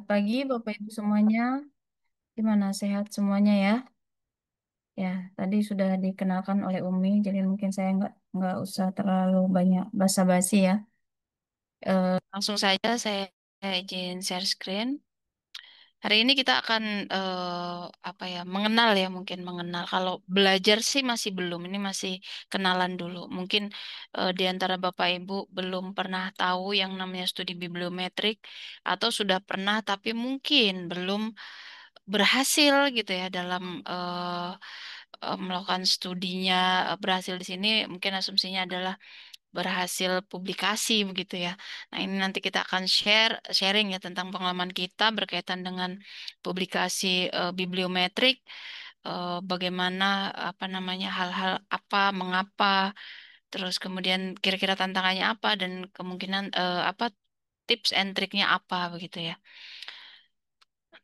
Selamat pagi Bapak Ibu semuanya. Gimana sehat semuanya ya? Ya, tadi sudah dikenalkan oleh Umi, jadi mungkin saya nggak usah terlalu banyak basa-basi ya. Langsung saja saya izin share screen. Hari ini kita akan apa ya, mengenal ya, mungkin mengenal. Kalau belajar sih masih belum, ini masih kenalan dulu. Mungkin di antara Bapak Ibu belum pernah tahu yang namanya studi bibliometrik atau sudah pernah tapi mungkin belum berhasil gitu ya dalam melakukan studinya. Berhasil di sini mungkin asumsinya adalah berhasil publikasi begitu ya. Nah, ini nanti kita akan sharing ya tentang pengalaman kita berkaitan dengan publikasi bibliometrik, bagaimana apa namanya, hal-hal apa, mengapa, terus kemudian kira-kira tantangannya apa, dan kemungkinan apa, tips and triknya apa begitu ya.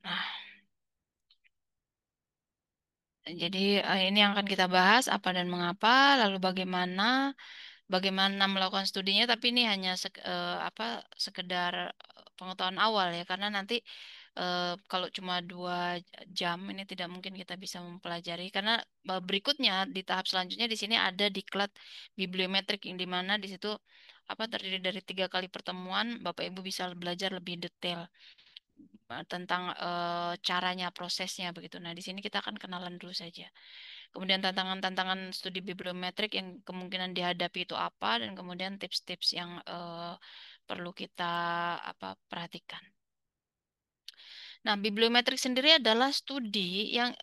Nah, jadi ini yang akan kita bahas, apa dan mengapa, lalu bagaimana melakukan studinya, tapi ini hanya apa, sekedar pengetahuan awal ya, karena nanti kalau cuma 2 jam ini tidak mungkin kita bisa mempelajari, karena berikutnya di tahap selanjutnya di sini ada diklat bibliometrik yang di mana di situ apa, terdiri dari 3 kali pertemuan, Bapak Ibu bisa belajar lebih detail tentang caranya, prosesnya begitu. Nah, di sini kita akan kenalan dulu saja. Kemudian tantangan-tantangan studi bibliometrik yang kemungkinan dihadapi itu apa, dan kemudian tips-tips yang perlu kita apa, perhatikan. Nah, bibliometrik sendiri adalah studi yang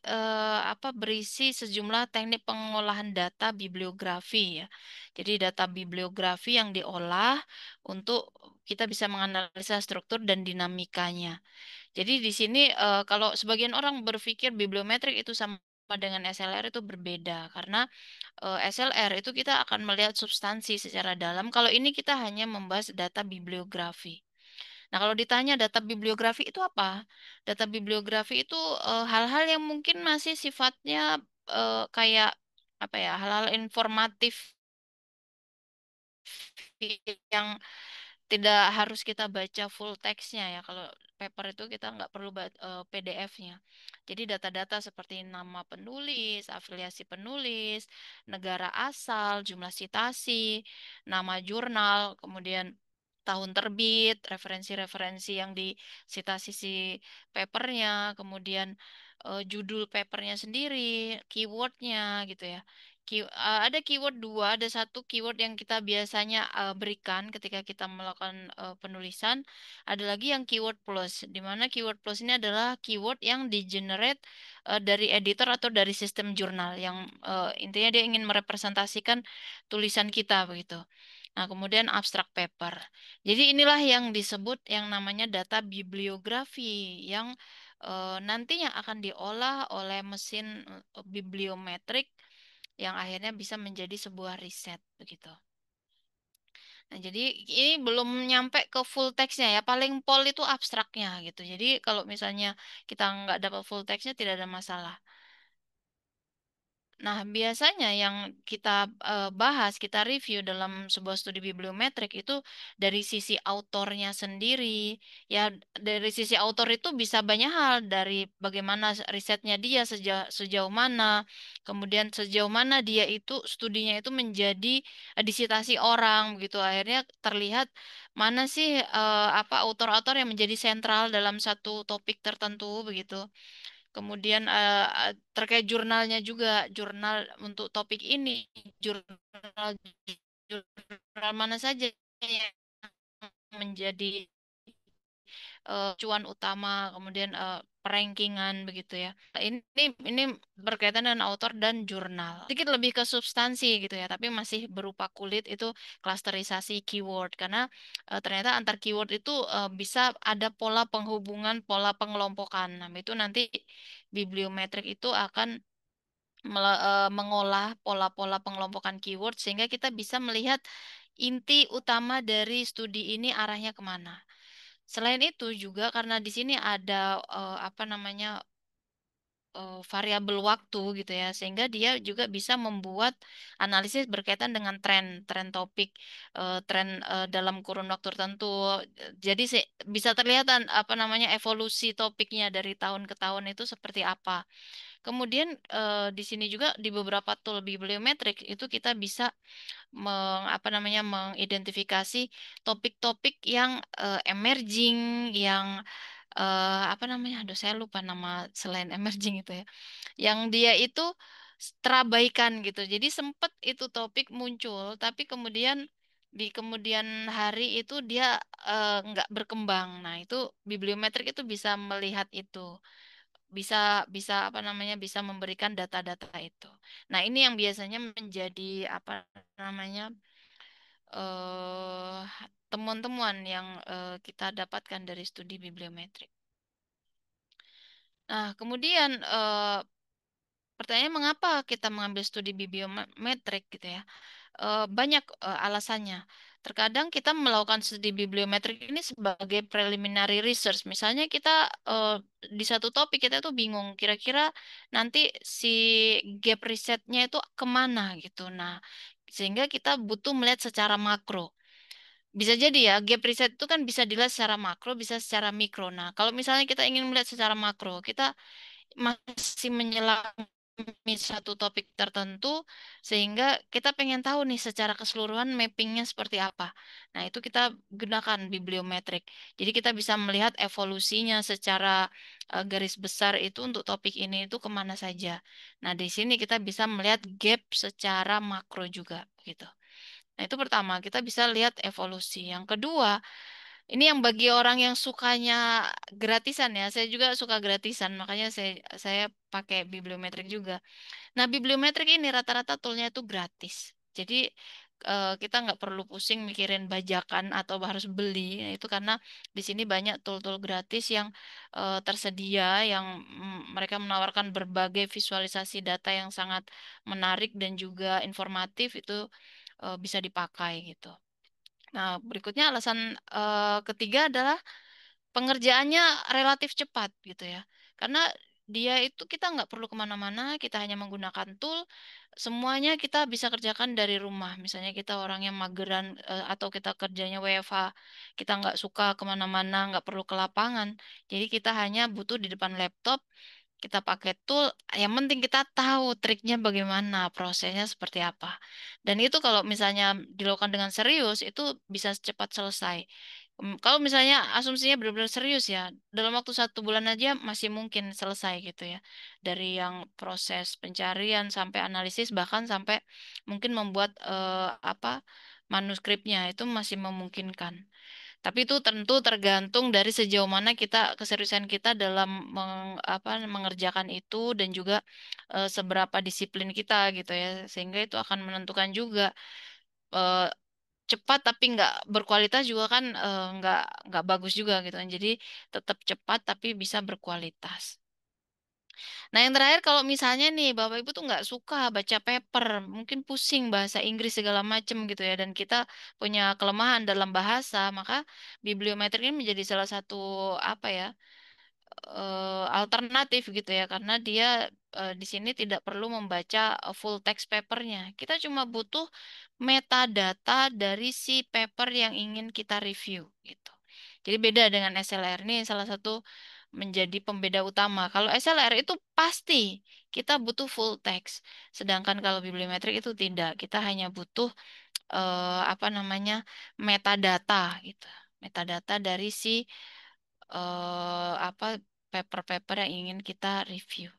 apa, berisi sejumlah teknik pengolahan data bibliografi ya. Jadi data bibliografi yang diolah untuk kita bisa menganalisa struktur dan dinamikanya. Jadi di sini kalau sebagian orang berpikir bibliometrik itu sama dengan SLR, itu berbeda karena SLR itu kita akan melihat substansi secara dalam. Kalau ini kita hanya membahas data bibliografi. Nah, kalau ditanya data bibliografi itu apa? Data bibliografi itu hal-hal yang mungkin masih sifatnya kayak apa ya, hal-hal informatif yang tidak harus kita baca full teksnya ya. Kalau paper itu kita nggak perlu PDF-nya. Jadi data-data seperti nama penulis, afiliasi penulis, negara asal, jumlah sitasi, nama jurnal, kemudian tahun terbit, referensi-referensi yang disitasi si papernya, kemudian judul papernya sendiri, keywordnya gitu ya. Ada keyword dua, ada satu keyword yang kita biasanya berikan ketika kita melakukan penulisan, ada lagi yang keyword plus, di mana keyword plus ini adalah keyword yang di-generate dari editor atau dari sistem jurnal, yang intinya dia ingin merepresentasikan tulisan kita begitu. Nah, kemudian abstract paper. Jadi inilah yang disebut yang namanya data bibliografi yang nantinya akan diolah oleh mesin bibliometrik yang akhirnya bisa menjadi sebuah riset begitu. Nah, jadi ini belum nyampe ke full teksnya ya. Paling pol itu abstraknya gitu. Jadi kalau misalnya kita nggak dapat full teksnya tidak ada masalah. Nah, biasanya yang kita bahas, kita review dalam sebuah studi bibliometrik itu dari sisi autornya sendiri. Ya, dari sisi autor itu bisa banyak hal, dari bagaimana risetnya dia, sejauh mana, kemudian sejauh mana dia itu studinya itu menjadi disitasi orang begitu. Akhirnya terlihat mana sih apa, autor-autor yang menjadi sentral dalam satu topik tertentu begitu. Kemudian terkait jurnalnya juga, jurnal untuk topik ini, jurnal jurnal mana saja yang menjadi cuan utama, kemudian perankingan begitu ya. Nah, ini berkaitan dengan author dan jurnal. Sedikit lebih ke substansi gitu ya, tapi masih berupa kulit itu klasterisasi keyword, karena ternyata antar keyword itu bisa ada pola penghubungan, pola pengelompokan. Nah, itu nanti bibliometrik itu akan mengolah pola-pola pengelompokan keyword sehingga kita bisa melihat inti utama dari studi ini arahnya kemana. Selain itu juga karena di sini ada apa namanya, variabel waktu gitu ya, sehingga dia juga bisa membuat analisis berkaitan dengan tren topik, tren dalam kurun waktu tertentu. Jadi bisa terlihat apa namanya evolusi topiknya dari tahun ke tahun itu seperti apa. Kemudian di sini juga di beberapa tool bibliometrik itu kita bisa apa namanya mengidentifikasi topik-topik yang emerging, yang apa namanya, aduh saya lupa nama selain emerging itu ya, yang dia itu terabaikan gitu. Jadi sempat itu topik muncul, tapi kemudian di kemudian hari itu dia nggak berkembang. Nah itu bibliometrik itu bisa melihat itu, bisa bisa apa namanya bisa memberikan data-data itu. Nah ini yang biasanya menjadi apa namanya eh temuan-temuan yang kita dapatkan dari studi bibliometrik. Nah, kemudian pertanyaan mengapa kita mengambil studi bibliometrik gitu ya? Banyak alasannya. Terkadang kita melakukan studi bibliometrik ini sebagai preliminary research. Misalnya kita di satu topik kita tuh bingung, kira-kira nanti si gap risetnya itu kemana gitu. Nah, sehingga kita butuh melihat secara makro. Bisa jadi ya, gap riset itu kan bisa dilihat secara makro, bisa secara mikro. Nah, kalau misalnya kita ingin melihat secara makro, kita masih menyelami satu topik tertentu sehingga kita pengen tahu nih secara keseluruhan mappingnya seperti apa. Nah, itu kita gunakan bibliometrik. Jadi kita bisa melihat evolusinya secara garis besar itu untuk topik ini itu kemana saja. Nah, di sini kita bisa melihat gap secara makro juga gitu. Nah, itu pertama, kita bisa lihat evolusi. Yang kedua, ini yang bagi orang yang sukanya gratisan ya. Saya juga suka gratisan, makanya saya pakai bibliometrik juga. Nah, bibliometrik ini rata-rata toolnya itu gratis. Jadi kita nggak perlu pusing mikirin bajakan atau harus beli. Nah, itu karena di sini banyak tool-tool gratis yang tersedia, yang mereka menawarkan berbagai visualisasi data yang sangat menarik dan juga informatif itu bisa dipakai gitu. Nah, berikutnya alasan ketiga adalah pengerjaannya relatif cepat gitu ya. Karena dia itu kita nggak perlu kemana-mana, kita hanya menggunakan tool, semuanya kita bisa kerjakan dari rumah. Misalnya kita orang yang mageran atau kita kerjanya WFH, kita nggak suka kemana-mana, nggak perlu ke lapangan. Jadi kita hanya butuh di depan laptop, kita pakai tool, yang penting kita tahu triknya bagaimana, prosesnya seperti apa. Dan itu kalau misalnya dilakukan dengan serius, itu bisa cepat selesai. Kalau misalnya asumsinya benar-benar serius ya, dalam waktu 1 bulan aja masih mungkin selesai gitu ya. Dari yang proses pencarian sampai analisis, bahkan sampai mungkin membuat apa manuskripnya itu masih memungkinkan. Tapi itu tentu tergantung dari sejauh mana kita keseriusan kita dalam mengerjakan itu dan juga seberapa disiplin kita gitu ya. Sehingga itu akan menentukan juga eh, cepat tapi nggak berkualitas juga kan nggak bagus juga gitu kan. Jadi tetap cepat tapi bisa berkualitas. Nah, yang terakhir kalau misalnya nih Bapak Ibu tuh nggak suka baca paper, mungkin pusing bahasa Inggris segala macem gitu ya, dan kita punya kelemahan dalam bahasa, maka bibliometri ini menjadi salah satu apa ya alternatif gitu ya, karena dia di sini tidak perlu membaca full text papernya. Kita cuma butuh metadata dari si paper yang ingin kita review gitu. Jadi beda dengan SLR ini salah satu menjadi pembeda utama. Kalau SLR itu pasti kita butuh full text, sedangkan kalau bibliometrik itu tidak. Kita hanya butuh apa namanya metadata gitu. Metadata dari si apa paper-paper yang ingin kita review.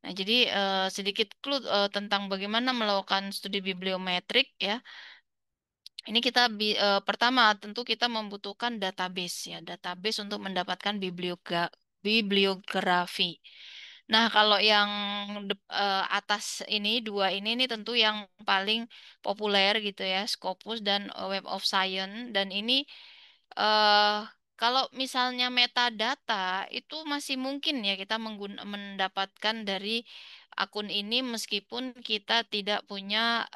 Nah, jadi sedikit clue tentang bagaimana melakukan studi bibliometrik ya. Ini kita pertama tentu kita membutuhkan database ya, database untuk mendapatkan bibliografi. Nah, kalau yang atas ini dua ini tentu yang paling populer gitu ya, Scopus dan Web of Science, dan ini eh kalau misalnya metadata itu masih mungkin ya kita mendapatkan dari akun ini meskipun kita tidak punya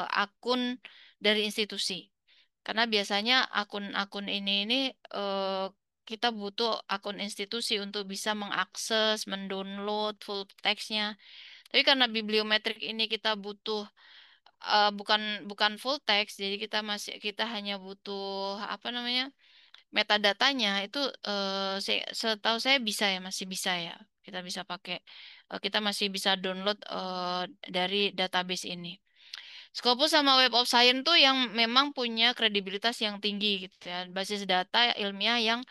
akun dari institusi. Karena biasanya akun-akun ini eh, kita butuh akun institusi untuk bisa mengakses, mendownload full text-nya. Tapi karena bibliometrik ini kita butuh bukan bukan full text, jadi kita hanya butuh apa namanya metadatanya itu setahu saya bisa ya masih bisa ya kita bisa pakai kita masih bisa download dari database ini. Scopus sama Web of Science tuh yang memang punya kredibilitas yang tinggi gitu ya, basis data ilmiah yang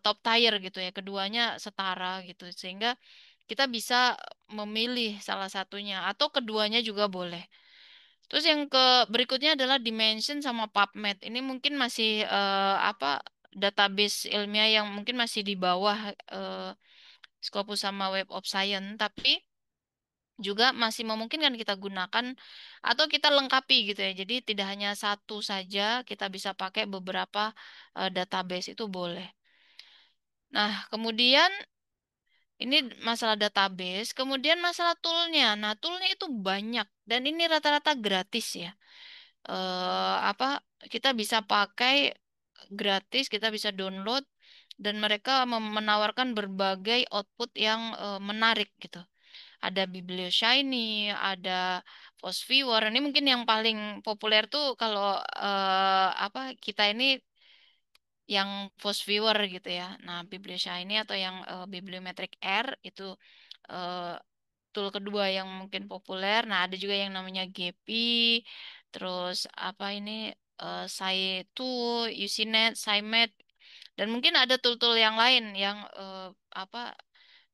top tier gitu ya, keduanya setara gitu sehingga kita bisa memilih salah satunya atau keduanya juga boleh. Terus yang ke berikutnya adalah Dimension sama PubMed. Ini mungkin masih apa database ilmiah yang mungkin masih di bawah eh, Scopus sama Web of Science, tapi juga masih memungkinkan kita gunakan atau kita lengkapi gitu ya. Jadi tidak hanya satu saja, kita bisa pakai beberapa database itu boleh. Nah, kemudian ini masalah database, kemudian masalah toolnya. Nah, toolnya itu banyak dan ini rata-rata gratis ya. Apa kita bisa pakai gratis, kita bisa download dan mereka menawarkan berbagai output yang menarik gitu. Ada Biblioshiny, ada Viewer. Ini mungkin yang paling populer tuh kalau apa kita ini yang Viewer gitu ya. Nah, Biblioshiny atau yang Bibliometric R itu eh, tool kedua yang mungkin populer. Nah, ada juga yang namanya Gepi, terus apa ini Tool, Usenet, SciMed, dan mungkin ada tool-tool yang lain yang apa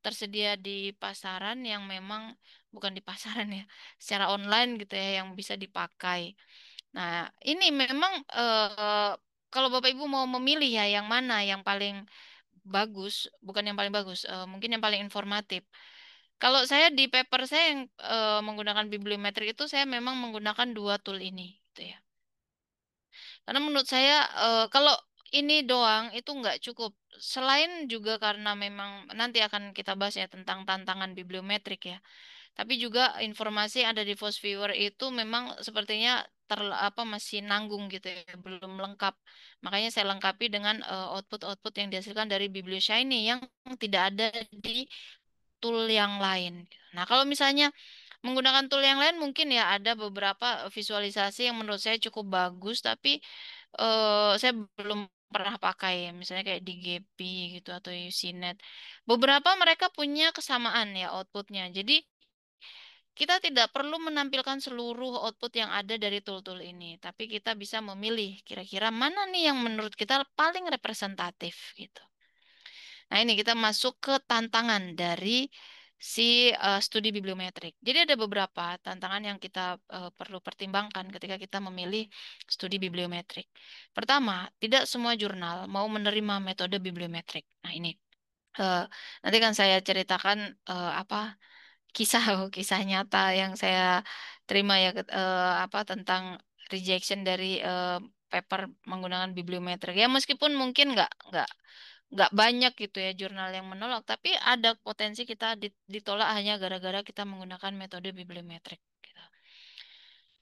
tersedia di pasaran yang memang bukan di pasaran ya, secara online gitu ya yang bisa dipakai. Nah, ini memang kalau Bapak Ibu mau memilih ya yang mana yang paling bagus, bukan yang paling bagus, mungkin yang paling informatif. Kalau saya di paper saya yang menggunakan bibliometrik itu saya memang menggunakan dua tool ini, gitu ya. Karena menurut saya kalau ini doang itu nggak cukup. Selain juga karena memang nanti akan kita bahas ya tentang tantangan bibliometrik ya. Tapi juga informasi yang ada di Viewer itu memang sepertinya apa masih nanggung gitu ya, belum lengkap. Makanya saya lengkapi dengan output-output yang dihasilkan dari Biblioshiny yang tidak ada di tool yang lain. Nah, kalau misalnya menggunakan tool yang lain mungkin ya ada beberapa visualisasi yang menurut saya cukup bagus, tapi saya belum pernah pakai, misalnya kayak di Gepi gitu atau Usenet. Beberapa mereka punya kesamaan ya outputnya. Jadi kita tidak perlu menampilkan seluruh output yang ada dari tool-tool ini, tapi kita bisa memilih kira-kira mana nih yang menurut kita paling representatif gitu. Nah, ini kita masuk ke tantangan dari si studi bibliometrik. Jadi ada beberapa tantangan yang kita perlu pertimbangkan ketika kita memilih studi bibliometrik. Pertama, tidak semua jurnal mau menerima metode bibliometrik. Nah, ini eh, nanti kan saya ceritakan apa kisah kisah nyata yang saya terima ya apa tentang rejection dari paper menggunakan bibliometrik. Ya meskipun mungkin nggak banyak gitu ya jurnal yang menolak, tapi ada potensi kita ditolak hanya gara-gara kita menggunakan metode bibliometrik. Gitu.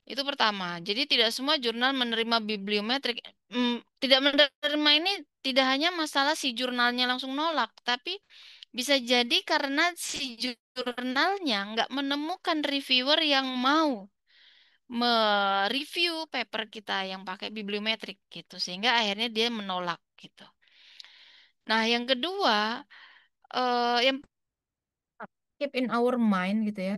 Itu pertama. Jadi tidak semua jurnal menerima bibliometrik. Tidak menerima ini tidak hanya masalah si jurnalnya langsung nolak, tapi bisa jadi karena si jurnalnya nggak menemukan reviewer yang mau mereview paper kita yang pakai bibliometrik gitu, sehingga akhirnya dia menolak gitu. Nah, yang kedua, yang keep in our mind gitu ya,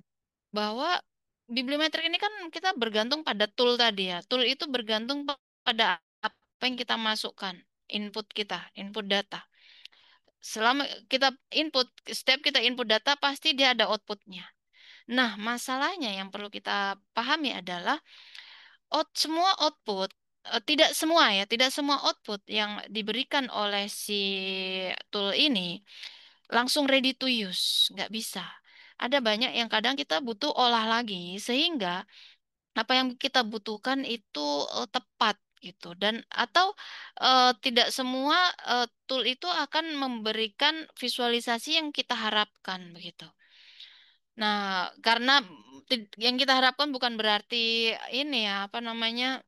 bahwa bibliometrik ini kan kita bergantung pada tool tadi ya. Tool itu bergantung pada apa yang kita masukkan, input kita, input data. Selama kita input, setiap kita input data pasti dia ada outputnya. Nah, masalahnya yang perlu kita pahami adalah semua output, tidak semua ya, tidak semua output yang diberikan oleh si tool ini langsung ready to use, nggak bisa. Ada banyak yang kadang kita butuh olah lagi, sehingga apa yang kita butuhkan itu tepat gitu. Dan atau tidak semua tool itu akan memberikan visualisasi yang kita harapkan begitu. Nah, karena yang kita harapkan bukan berarti ini ya, apa namanya,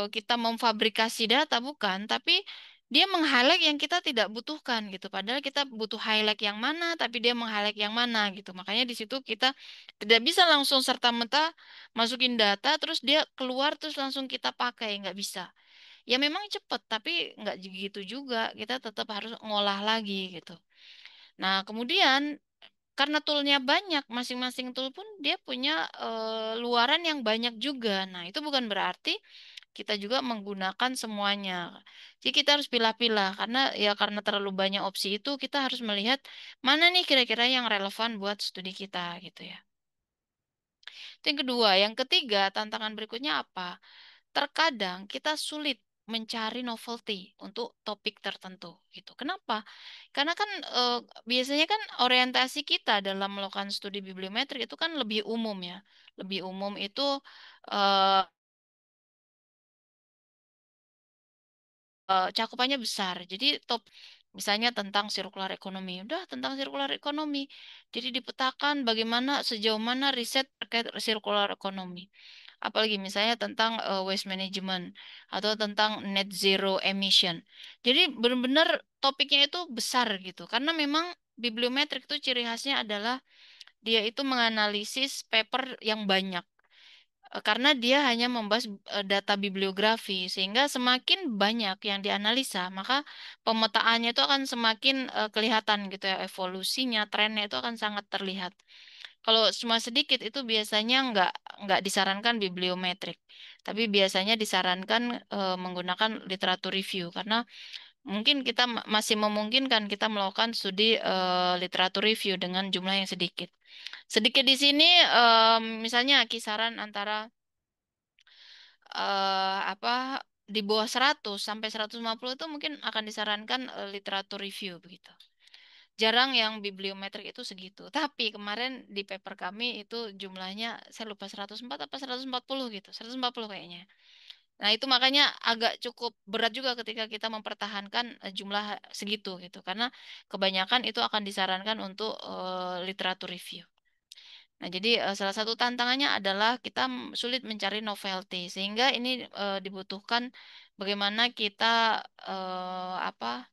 kita memfabrikasi data, bukan, tapi dia meng-highlight yang kita tidak butuhkan gitu. Padahal kita butuh highlight yang mana, tapi dia meng-highlight yang mana gitu. Makanya di situ kita tidak bisa langsung serta-merta masukin data, terus dia keluar terus langsung kita pakai, nggak bisa. Ya memang cepet, tapi nggak gitu juga. Kita tetap harus ngolah lagi gitu. Nah, kemudian karena toolnya banyak, masing-masing tool pun dia punya luaran yang banyak juga. Nah, itu bukan berarti kita juga menggunakan semuanya. Jadi kita harus pilah-pilah karena terlalu banyak opsi itu kita harus melihat mana nih kira-kira yang relevan buat studi kita gitu ya. Itu yang kedua, yang ketiga tantangan berikutnya apa? Terkadang kita sulit mencari novelty untuk topik tertentu gitu. Kenapa? Karena kan biasanya kan orientasi kita dalam melakukan studi bibliometrik itu kan lebih umum ya. Lebih umum itu eh, cakupannya besar. Jadi misalnya tentang circular economy, udah tentang circular economy. Jadi dipetakan bagaimana sejauh mana riset terkait circular economy. Apalagi misalnya tentang waste management atau tentang net zero emission. Jadi benar-benar topiknya itu besar gitu. Karena memang bibliometrik itu ciri khasnya adalah dia itu menganalisis paper yang banyak. Karena dia hanya membahas data bibliografi, sehingga semakin banyak yang dianalisa, maka pemetaannya itu akan semakin kelihatan gitu ya, evolusinya, trennya itu akan sangat terlihat. Kalau cuma sedikit itu biasanya nggak disarankan bibliometrik, tapi biasanya disarankan menggunakan literatur review karena mungkin kita masih memungkinkan kita melakukan studi literatur review dengan jumlah yang sedikit. Sedikit di sini misalnya kisaran antara apa di bawah 100 sampai 150 itu mungkin akan disarankan literatur review begitu. Jarang yang bibliometrik itu segitu. Tapi kemarin di paper kami itu jumlahnya saya lupa 104 apa 140 gitu. 140 kayaknya. Nah, itu makanya agak cukup berat juga ketika kita mempertahankan jumlah segitu gitu. Karena kebanyakan itu akan disarankan untuk literatur review. Nah, jadi salah satu tantangannya adalah kita sulit mencari novelty sehingga ini dibutuhkan bagaimana kita apa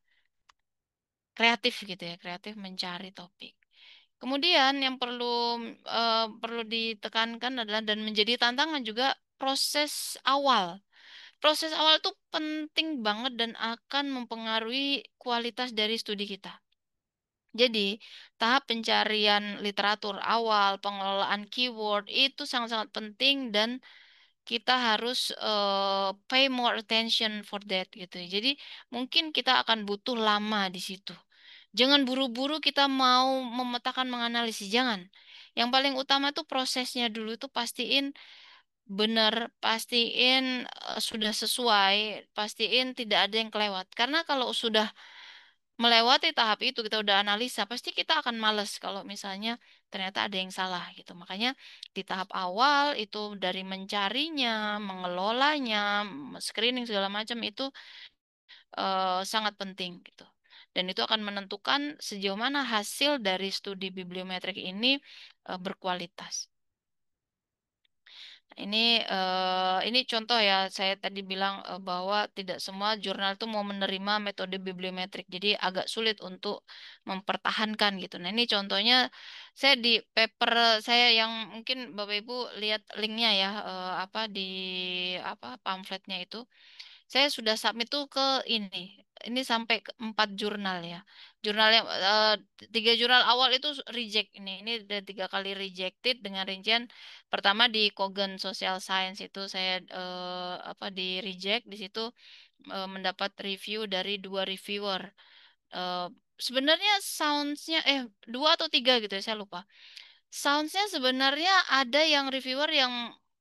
kreatif gitu ya, kreatif mencari topik. Kemudian yang perlu ditekankan adalah dan menjadi tantangan juga proses awal. Proses awal itu penting banget dan akan mempengaruhi kualitas dari studi kita. Jadi, tahap pencarian literatur awal, pengelolaan keyword itu sangat-sangat penting dan kita harus pay more attention for that gitu. Jadi, mungkin kita akan butuh lama di situ. Jangan buru-buru kita mau memetakan menganalisis, jangan. Yang paling utama tuh prosesnya dulu tuh pastiin benar, pastiin sudah sesuai, pastiin tidak ada yang kelewat. Karena kalau sudah melewati tahap itu kita udah analisa pasti kita akan males kalau misalnya ternyata ada yang salah gitu. Makanya di tahap awal itu dari mencarinya, mengelolanya, screening segala macam itu sangat penting gitu. Dan itu akan menentukan sejauh mana hasil dari studi bibliometrik ini berkualitas. Ini contoh ya, saya tadi bilang bahwa tidak semua jurnal itu mau menerima metode bibliometrik, jadi agak sulit untuk mempertahankan gitu. Nah, ini contohnya saya di paper saya yang mungkin Bapak Ibu lihat linknya ya, apa di apa pamfletnya itu. Saya sudah submit tuh ke ini. Ini sampai ke 4 jurnal ya. Jurnal yang 3 jurnal awal itu reject ini. Ini udah 3 kali rejected dengan rincian pertama di Cogent Social Science itu saya apa di reject di situ mendapat review dari 2 reviewer. Eh, Sebenarnya soundsnya 2 atau 3 gitu ya saya lupa. Soundsnya sebenarnya ada yang reviewer yang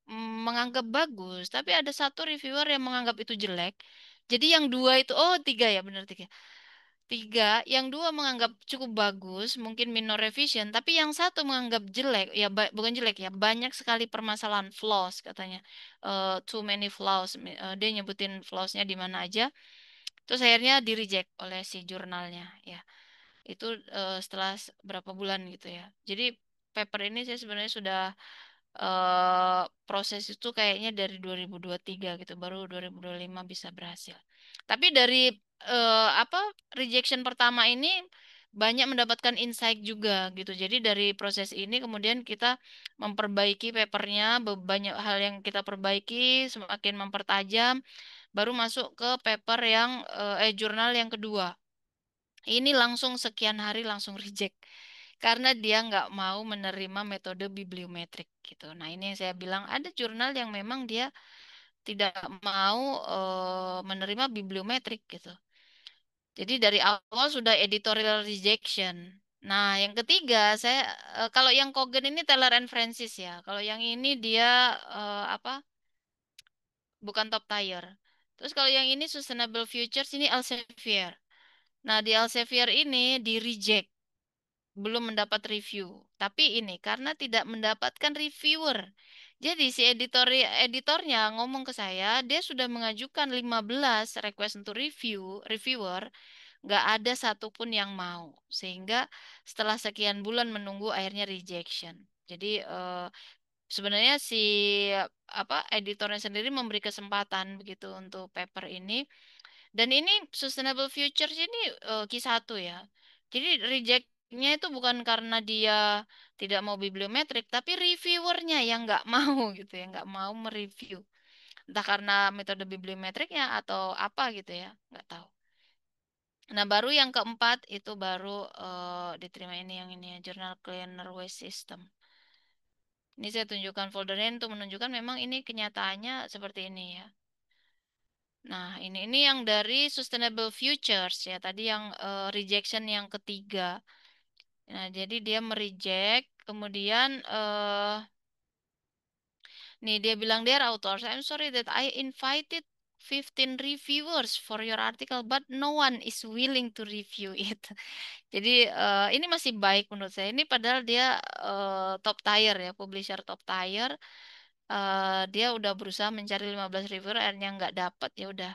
menganggap bagus, tapi ada satu reviewer yang menganggap itu jelek. Jadi yang 2 itu, oh 3 ya, benar 3. 3, yang 2 menganggap cukup bagus, mungkin minor revision, tapi yang satu menganggap jelek, ya bukan jelek ya, banyak sekali permasalahan flaws katanya. Too many flaws. Dia nyebutin flawsnya di mana aja. Terus akhirnya di reject oleh si jurnalnya, ya itu setelah berapa bulan gitu ya. Jadi paper ini saya sebenarnya sudah proses itu kayaknya dari 2023 gitu, baru 2025 bisa berhasil. Tapi dari apa rejection pertama ini banyak mendapatkan insight juga gitu. Jadi dari proses ini kemudian kita memperbaiki papernya, banyak hal yang kita perbaiki, semakin mempertajam, baru masuk ke paper yang jurnal yang kedua. Ini langsung sekian hari langsung reject karena dia nggak mau menerima metode bibliometrik gitu. Nah ini yang saya bilang ada jurnal yang memang dia tidak mau menerima bibliometrik gitu. Jadi dari awal sudah editorial rejection. Nah, yang ketiga, kalau yang Kogen ini Taylor and Francis ya. Kalau yang ini dia apa? Bukan top tier. Terus kalau yang ini Sustainable Futures ini Elsevier. Nah, di Elsevier ini di reject, belum mendapat review. Tapi ini karena tidak mendapatkan reviewer. Jadi si editornya ngomong ke saya, dia sudah mengajukan 15 request untuk reviewer, nggak ada satupun yang mau. Sehingga setelah sekian bulan menunggu akhirnya rejection. Jadi sebenarnya si apa editornya sendiri memberi kesempatan begitu untuk paper ini. Dan ini Sustainable Futures ini Q1 ya. Jadi rejectnya itu bukan karena dia tidak mau bibliometrik, tapi reviewernya yang nggak mau gitu ya, nggak mau mereview. Entah karena metode bibliometriknya atau apa gitu ya, nggak tahu. Nah, baru yang keempat itu baru diterima ini yang ini ya, Journal Cleaner Waste System. Ini saya tunjukkan foldernya untuk menunjukkan memang ini kenyataannya seperti ini ya. Nah, ini yang dari Sustainable Futures ya. Tadi yang rejection yang ketiga. Nah, jadi dia mereject, kemudian nih dia bilang dear authors, I'm sorry that I invited 15 reviewers for your article, but no one is willing to review it. Jadi ini masih baik menurut saya. Ini padahal dia top tier ya, publisher top tier. Dia udah berusaha mencari 15 reviewer, akhirnya nggak dapat ya udah.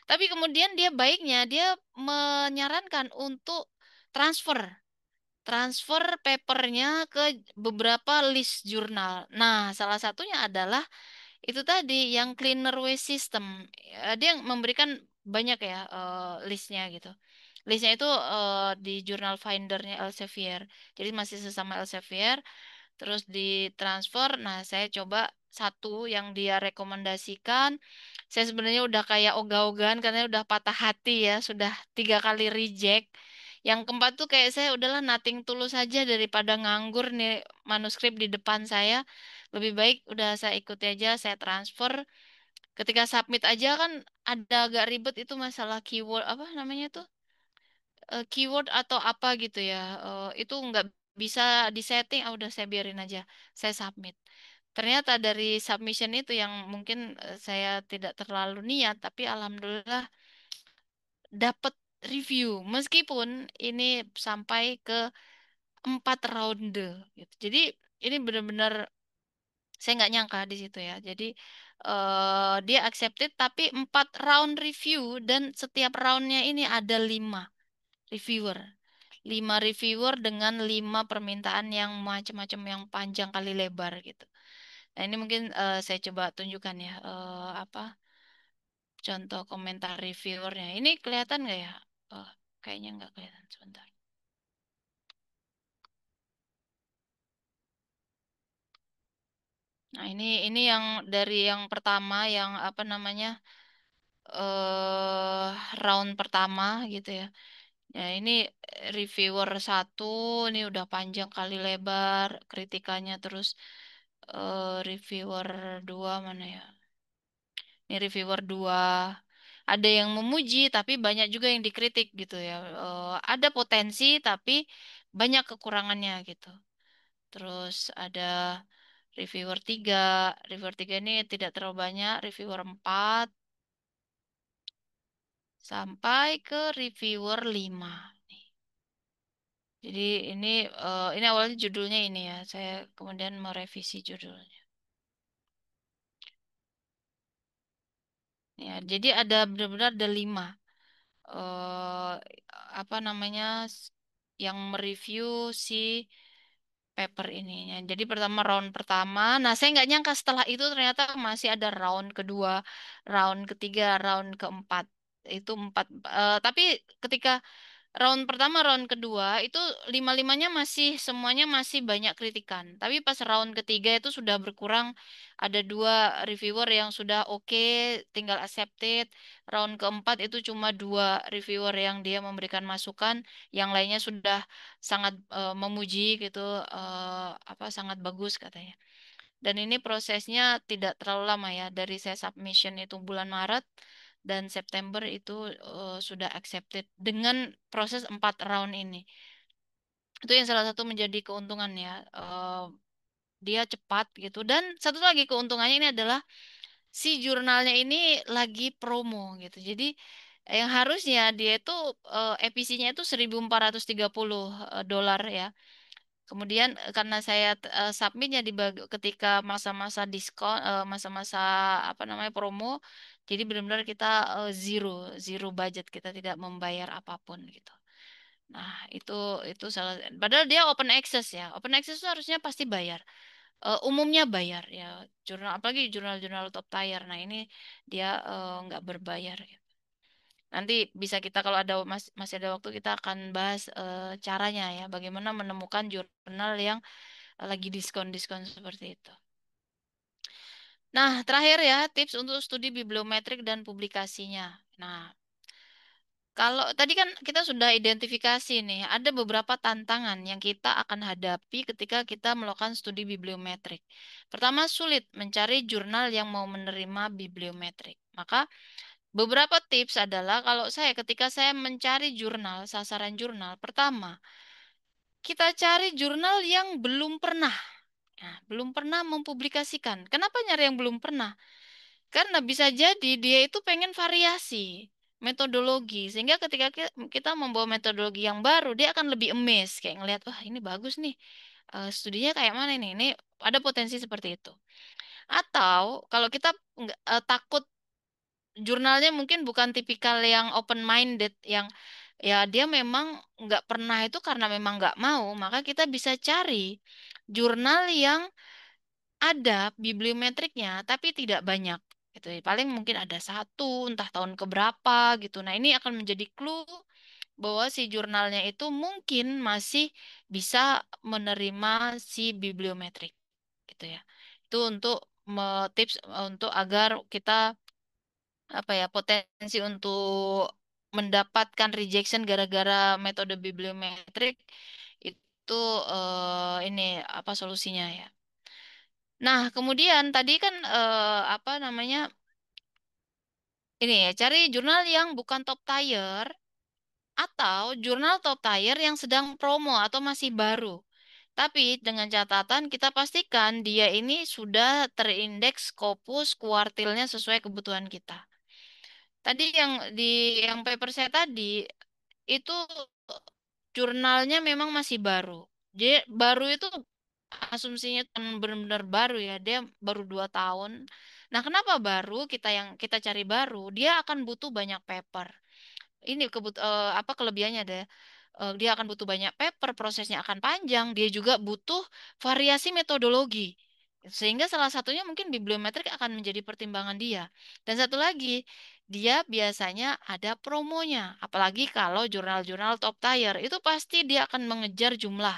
Tapi kemudian dia baiknya dia menyarankan untuk transfer transfer papernya ke beberapa list jurnal. Nah, salah satunya adalah itu tadi yang cleaner waste system. Dia memberikan banyak ya listnya gitu. Listnya itu di jurnal findernya Elsevier. Jadi masih sesama Elsevier. Terus ditransfer. Nah, saya coba satu yang dia rekomendasikan. Saya sebenarnya udah kayak ogah-ogahan karena udah patah hati ya, sudah 3 kali reject. Yang keempat tuh kayak saya udahlah nothing tulus saja daripada nganggur nih manuskrip di depan saya. Lebih baik udah saya ikuti aja, saya transfer. Ketika submit aja kan ada agak ribet itu masalah keyword apa namanya tuh? Keyword atau apa gitu ya. Itu nggak bisa disetting, ah udah saya biarin aja, saya submit. Ternyata dari submission itu yang mungkin saya tidak terlalu niat, tapi alhamdulillah dapat review meskipun ini sampai ke 4 ronde gitu. Jadi ini benar-benar saya nggak nyangka di situ ya. Jadi dia accepted tapi 4 round review dan setiap roundnya ini ada 5 reviewer. 5 reviewer dengan 5 permintaan yang macam-macam yang panjang kali lebar gitu. Nah ini mungkin saya coba tunjukkan ya apa contoh komentar reviewernya. Ini kelihatan nggak ya? Oh, kayaknya nggak kelihatan. Sebentar. Nah ini yang dari yang pertama yang apa namanya eh round pertama gitu ya. Ya ini reviewer satu ini udah panjang kali lebar kritikannya terus reviewer dua mana ya? Ini reviewer dua. Ada yang memuji tapi banyak juga yang dikritik gitu ya. Ada potensi tapi banyak kekurangannya gitu. Terus ada reviewer tiga. Reviewer tiga ini tidak terlalu banyak. Reviewer empat sampai ke reviewer lima. Jadi ini awalnya judulnya ini ya. Saya kemudian merevisi judulnya. Ya, jadi ada benar-benar ada 5 eh apa namanya yang mereview si paper ini. Ya, jadi pertama round pertama. Nah, saya nggak nyangka setelah itu ternyata masih ada round kedua, round ketiga, round keempat. Itu empat. Tapi ketika round pertama, round kedua itu lima-limanya masih semuanya masih banyak kritikan. Tapi pas round ketiga itu sudah berkurang. Ada dua reviewer yang sudah oke, tinggal accepted. Round keempat itu cuma dua reviewer yang dia memberikan masukan, yang lainnya sudah sangat memuji gitu, apa sangat bagus katanya. Dan ini prosesnya tidak terlalu lama ya. Dari saya submission itu bulan Maret dan September itu sudah accepted dengan proses 4 round ini. Itu yang salah satu menjadi keuntungan ya. Dia cepat gitu. Dan satu lagi keuntungannya ini adalah si jurnalnya ini lagi promo gitu. Jadi yang harusnya dia itu EPC-nya itu 1.430 dolar ya. Kemudian karena saya submitnya di ketika masa-masa diskon, masa-masa apa namanya promo, jadi benar-benar kita zero, zero budget, kita tidak membayar apapun gitu. Nah, itu salah. Padahal dia open access ya. Open access itu harusnya pasti bayar. Umumnya bayar ya. Jurnal apalagi jurnal-jurnal top tier. Nah, ini dia nggak berbayar. Ya. Nanti bisa kita kalau ada masih ada waktu kita akan bahas caranya ya, bagaimana menemukan jurnal yang lagi diskon-diskon seperti itu. Nah, terakhir ya, tips untuk studi bibliometrik dan publikasinya. Nah, kalau tadi kan kita sudah identifikasi nih, ada beberapa tantangan yang kita akan hadapi ketika kita melakukan studi bibliometrik. Pertama, sulit mencari jurnal yang mau menerima bibliometrik. Maka, beberapa tips adalah kalau saya ketika saya mencari jurnal, sasaran jurnal, pertama, kita cari jurnal yang belum pernah. Nah, belum pernah mempublikasikan. Kenapa nyari yang belum pernah? Karena bisa jadi dia itu pengen variasi metodologi. Sehingga ketika kita membawa metodologi yang baru, dia akan lebih amazed. Kayak ngelihat, wah ini bagus nih. Studinya kayak mana nih? Ini ada potensi seperti itu. Atau kalau kita takut jurnalnya mungkin bukan tipikal yang open minded, yang ya dia memang nggak pernah itu karena memang nggak mau, maka kita bisa cari jurnal yang ada bibliometriknya, tapi tidak banyak. Gitu. Paling mungkin ada satu, entah tahun keberapa gitu. Nah, ini akan menjadi clue bahwa si jurnalnya itu mungkin masih bisa menerima si bibliometrik. Gitu ya. Itu untuk tips untuk agar kita apa ya potensi untuk mendapatkan rejection gara-gara metode bibliometrik itu ini apa solusinya ya. Nah, kemudian tadi kan apa namanya? Ini ya, cari jurnal yang bukan top tier atau jurnal top tier yang sedang promo atau masih baru. Tapi dengan catatan kita pastikan dia ini sudah terindeks Scopus kuartilnya sesuai kebutuhan kita. Tadi yang di yang paper saya tadi itu jurnalnya memang masih baru. Jadi baru itu asumsinya kan benar-benar baru ya, dia baru 2 tahun. Nah, kenapa baru? Kita cari baru, dia akan butuh banyak paper. Ini apa kelebihannya deh? Dia akan butuh banyak paper, prosesnya akan panjang. Dia juga butuh variasi metodologi. Sehingga salah satunya mungkin bibliometrik akan menjadi pertimbangan dia. Dan satu lagi, dia biasanya ada promonya. Apalagi kalau jurnal-jurnal top tier, itu pasti dia akan mengejar jumlah.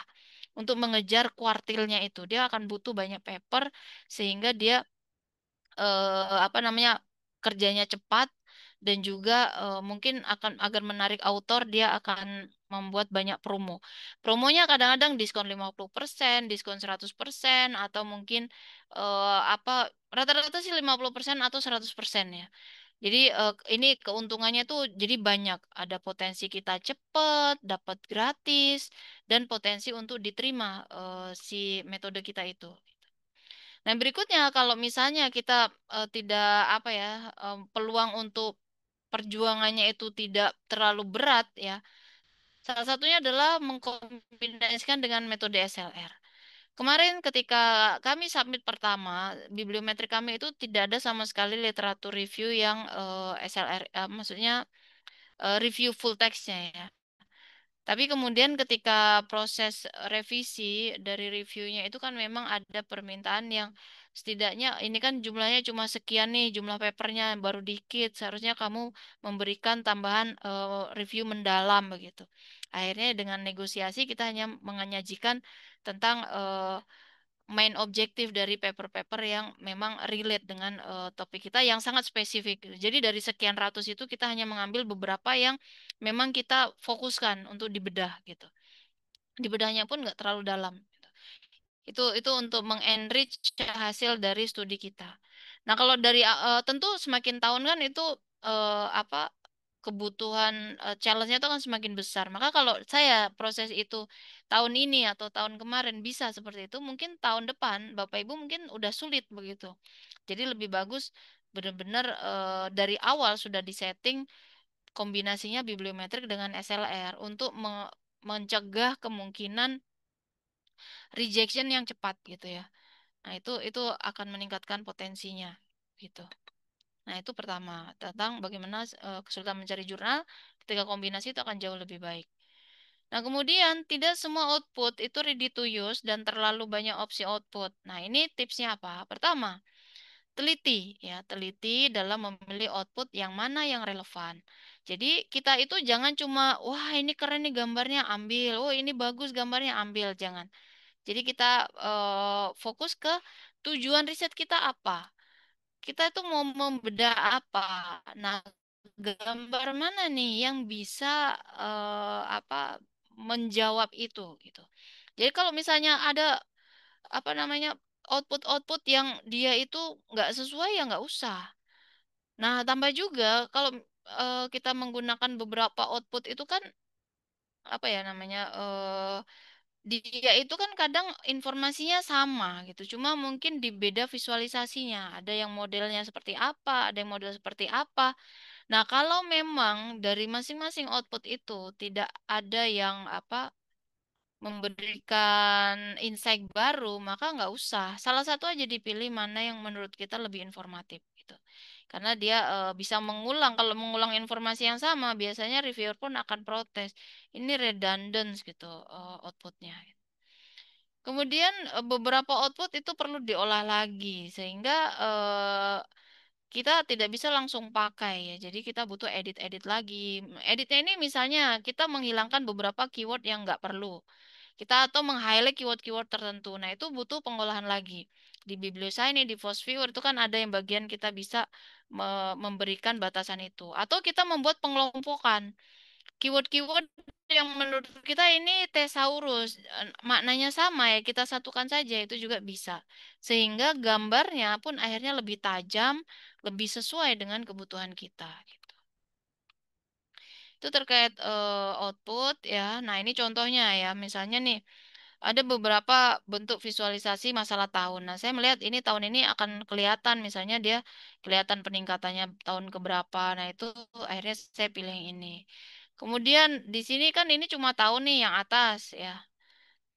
Untuk mengejar kuartilnya itu, dia akan butuh banyak paper sehingga dia apa namanya kerjanya cepat dan juga mungkin akan agar menarik autor dia akan membuat banyak promo. Promonya kadang-kadang diskon 50%, diskon 100%, atau mungkin apa rata-rata sih 50% atau 100% ya. Jadi ini keuntungannya tuh jadi banyak. Ada potensi kita cepet, dapat gratis, dan potensi untuk diterima si metode kita itu. Nah, berikutnya kalau misalnya kita tidak apa ya peluang untuk perjuangannya itu tidak terlalu berat ya. Salah satunya adalah mengkombinasikan dengan metode SLR. Kemarin ketika kami submit pertama, bibliometri kami itu tidak ada sama sekali literatur review yang SLR, maksudnya review full text-nya ya. Tapi kemudian ketika proses revisi dari reviewnya itu kan memang ada permintaan yang Setidaknya ini kan jumlahnya cuma sekian nih, jumlah papernya baru dikit. Seharusnya kamu memberikan tambahan review mendalam begitu. Akhirnya dengan negosiasi kita hanya menyajikan tentang main objektif dari paper-paper yang memang relate dengan topik kita yang sangat spesifik. Jadi dari sekian ratus itu kita hanya mengambil beberapa yang memang kita fokuskan untuk dibedah gitu. Dibedahnya pun nggak terlalu dalam. Itu untuk mengenrich hasil dari studi kita. Nah, kalau dari tentu semakin tahun kan itu apa kebutuhan challenge-nya itu akan semakin besar. Maka kalau saya proses itu tahun ini atau tahun kemarin bisa seperti itu, mungkin tahun depan Bapak Ibu mungkin udah sulit begitu. Jadi lebih bagus benar-benar dari awal sudah disetting kombinasinya bibliometrik dengan SLR untuk mencegah kemungkinan rejection yang cepat gitu ya. Nah, itu akan meningkatkan potensinya gitu. Nah, itu pertama, tentang bagaimana kesulitan mencari jurnal ketika kombinasi itu akan jauh lebih baik. Nah, kemudian tidak semua output itu ready to use dan terlalu banyak opsi output. Nah, ini tipsnya apa? Pertama, teliti ya, teliti dalam memilih output yang mana yang relevan. Jadi kita itu jangan cuma wah ini keren nih gambarnya ambil, oh ini bagus gambarnya ambil, jangan. Jadi kita fokus ke tujuan riset kita apa. Kita itu mau membedah apa. Nah, gambar mana nih yang bisa apa menjawab itu gitu. Jadi kalau misalnya ada apa namanya output-output yang dia itu nggak sesuai ya nggak usah. Nah, tambah juga kalau kita menggunakan beberapa output itu kan apa ya namanya dia itu kan kadang informasinya sama gitu, cuma mungkin di beda visualisasinya. Ada yang modelnya seperti apa, ada yang model seperti apa. Nah, kalau memang dari masing-masing output itu tidak ada yang apa memberikan insight baru, maka nggak usah. Salah satu aja dipilih mana yang menurut kita lebih informatif gitu. Karena dia bisa mengulang. Kalau mengulang informasi yang sama, biasanya reviewer pun akan protes. Ini redundant gitu outputnya. Kemudian beberapa output itu perlu diolah lagi sehingga kita tidak bisa langsung pakai ya. Jadi kita butuh edit-edit lagi. Editnya ini misalnya kita menghilangkan beberapa keyword yang nggak perlu. Kita atau meng-highlight keyword-keyword tertentu. Nah, itu butuh pengolahan lagi. Di BiblioSign, di FOSS Viewer itu kan ada yang bagian kita bisa memberikan batasan itu. Atau kita membuat pengelompokan. Keyword-keyword yang menurut kita ini thesaurus, maknanya sama ya, kita satukan saja itu juga bisa. Sehingga gambarnya pun akhirnya lebih tajam, lebih sesuai dengan kebutuhan kita gitu. Itu terkait output ya. Nah, ini contohnya ya. Misalnya nih, ada beberapa bentuk visualisasi masalah tahun. Nah, saya melihat ini tahun ini akan kelihatan, misalnya dia kelihatan peningkatannya tahun keberapa. Nah, itu akhirnya saya pilih yang ini. Kemudian di sini kan ini cuma tahun nih yang atas ya.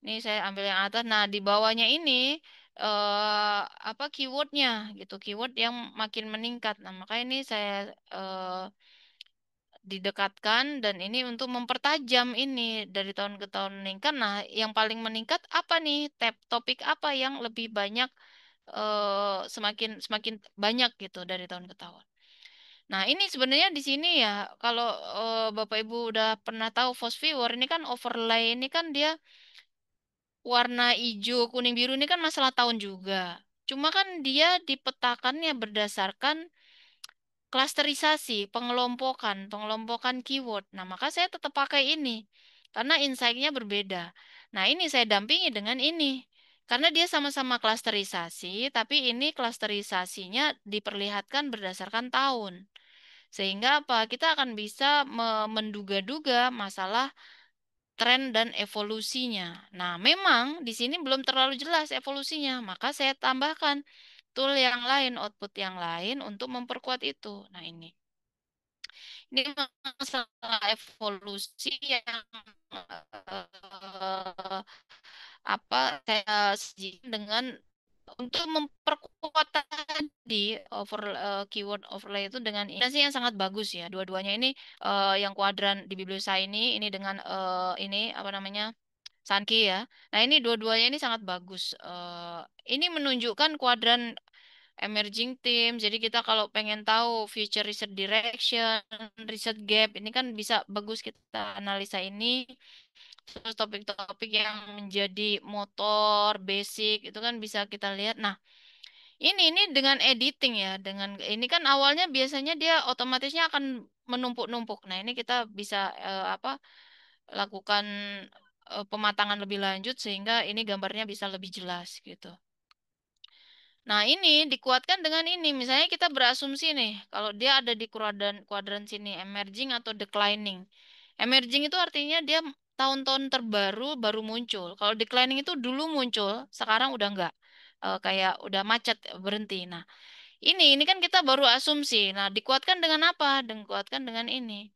Ini saya ambil yang atas. Nah, di bawahnya ini apa keywordnya gitu, keyword yang makin meningkat. Nah, makanya ini saya didekatkan dan ini untuk mempertajam ini dari tahun ke tahun meningkat. Nah, yang paling meningkat apa nih? Topik apa yang lebih banyak semakin semakin banyak gitu dari tahun ke tahun. Nah, ini sebenarnya di sini ya kalau Bapak Ibu udah pernah tahu Viewer ini kan overlay ini kan dia warna hijau, kuning, biru ini kan masalah tahun juga. Cuma kan dia dipetakannya berdasarkan klasterisasi, pengelompokan keyword. Nah, maka saya tetap pakai ini karena insight-nya berbeda. Nah, ini saya dampingi dengan ini. Karena dia sama-sama klasterisasi, tapi ini klasterisasinya diperlihatkan berdasarkan tahun. Sehingga apa? Kita akan bisa menduga-duga masalah tren dan evolusinya. Nah, memang di sini belum terlalu jelas evolusinya, maka saya tambahkan tool yang lain, output yang lain untuk memperkuat itu. Nah, ini masalah evolusi yang eh, apa saya sajikan dengan untuk memperkuat tadi keyword overlay itu dengan ini sih yang sangat bagus ya. Dua-duanya ini yang kuadran di Bibliosa ini dengan ini apa namanya? Sankey ya. Nah, ini dua-duanya ini sangat bagus. Ini menunjukkan kuadran emerging team. Jadi kita kalau pengen tahu future research direction, research gap, ini kan bisa bagus kita analisa ini. Terus topik-topik yang menjadi motor, basic, itu kan bisa kita lihat. Nah, ini dengan editing ya, dengan ini kan awalnya biasanya dia otomatisnya akan menumpuk-numpuk. Nah, ini kita bisa apa lakukan pematangan lebih lanjut sehingga ini gambarnya bisa lebih jelas gitu. Nah, ini dikuatkan dengan ini. Misalnya kita berasumsi nih, kalau dia ada di kuadran kuadran sini, emerging atau declining. Emerging itu artinya dia tahun-tahun terbaru baru muncul. Kalau declining itu dulu muncul, sekarang udah enggak. Kayak udah macet, berhenti. Nah, ini kan kita baru asumsi. Nah, dikuatkan dengan apa? Dikuatkan dengan ini.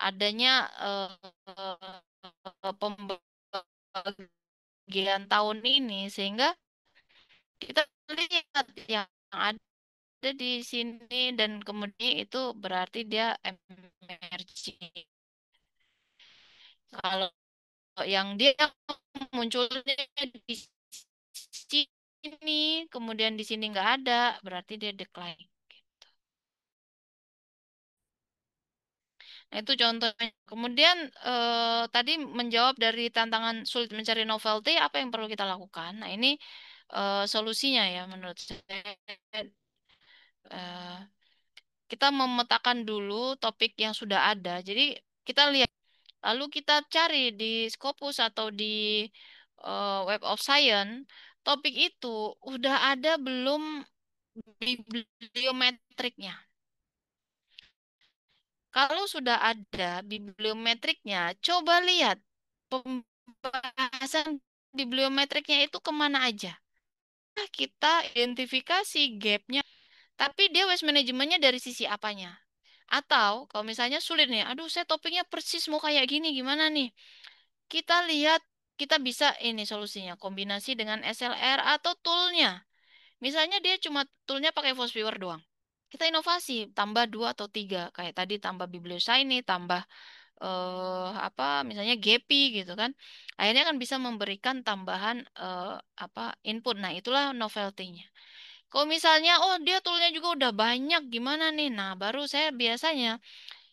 Adanya pembagian tahun ini sehingga kita lihat yang ada di sini dan kemudian itu berarti dia emerging. Kalau yang dia munculnya di sini, kemudian di sini nggak ada, berarti dia decline. Nah, itu contohnya. Kemudian tadi menjawab dari tantangan sulit mencari novelty, apa yang perlu kita lakukan? Nah, ini solusinya ya menurut saya. eh, kita memetakan dulu topik yang sudah ada. Jadi kita lihat, lalu kita cari di Scopus atau di Web of Science, topik itu udah ada belum bibliometriknya. Kalau sudah ada bibliometriknya, coba lihat pembahasan bibliometriknya itu kemana aja. Nah, kita identifikasi gapnya, tapi dia waste manajemennya dari sisi apanya. Atau kalau misalnya sulit nih, aduh saya topiknya persis mau kayak gini, gimana nih? Kita lihat, kita bisa ini solusinya, kombinasi dengan SLR atau toolnya. Misalnya dia cuma toolnya pakai Fosviewer doang. Kita inovasi, tambah dua atau tiga. Kayak tadi tambah BiblioShiny, tambah apa misalnya Gepi gitu kan. Akhirnya kan bisa memberikan tambahan apa input. Nah, itulah novelty-nya. Kalau misalnya oh dia toolnya juga udah banyak gimana nih? Nah, baru saya biasanya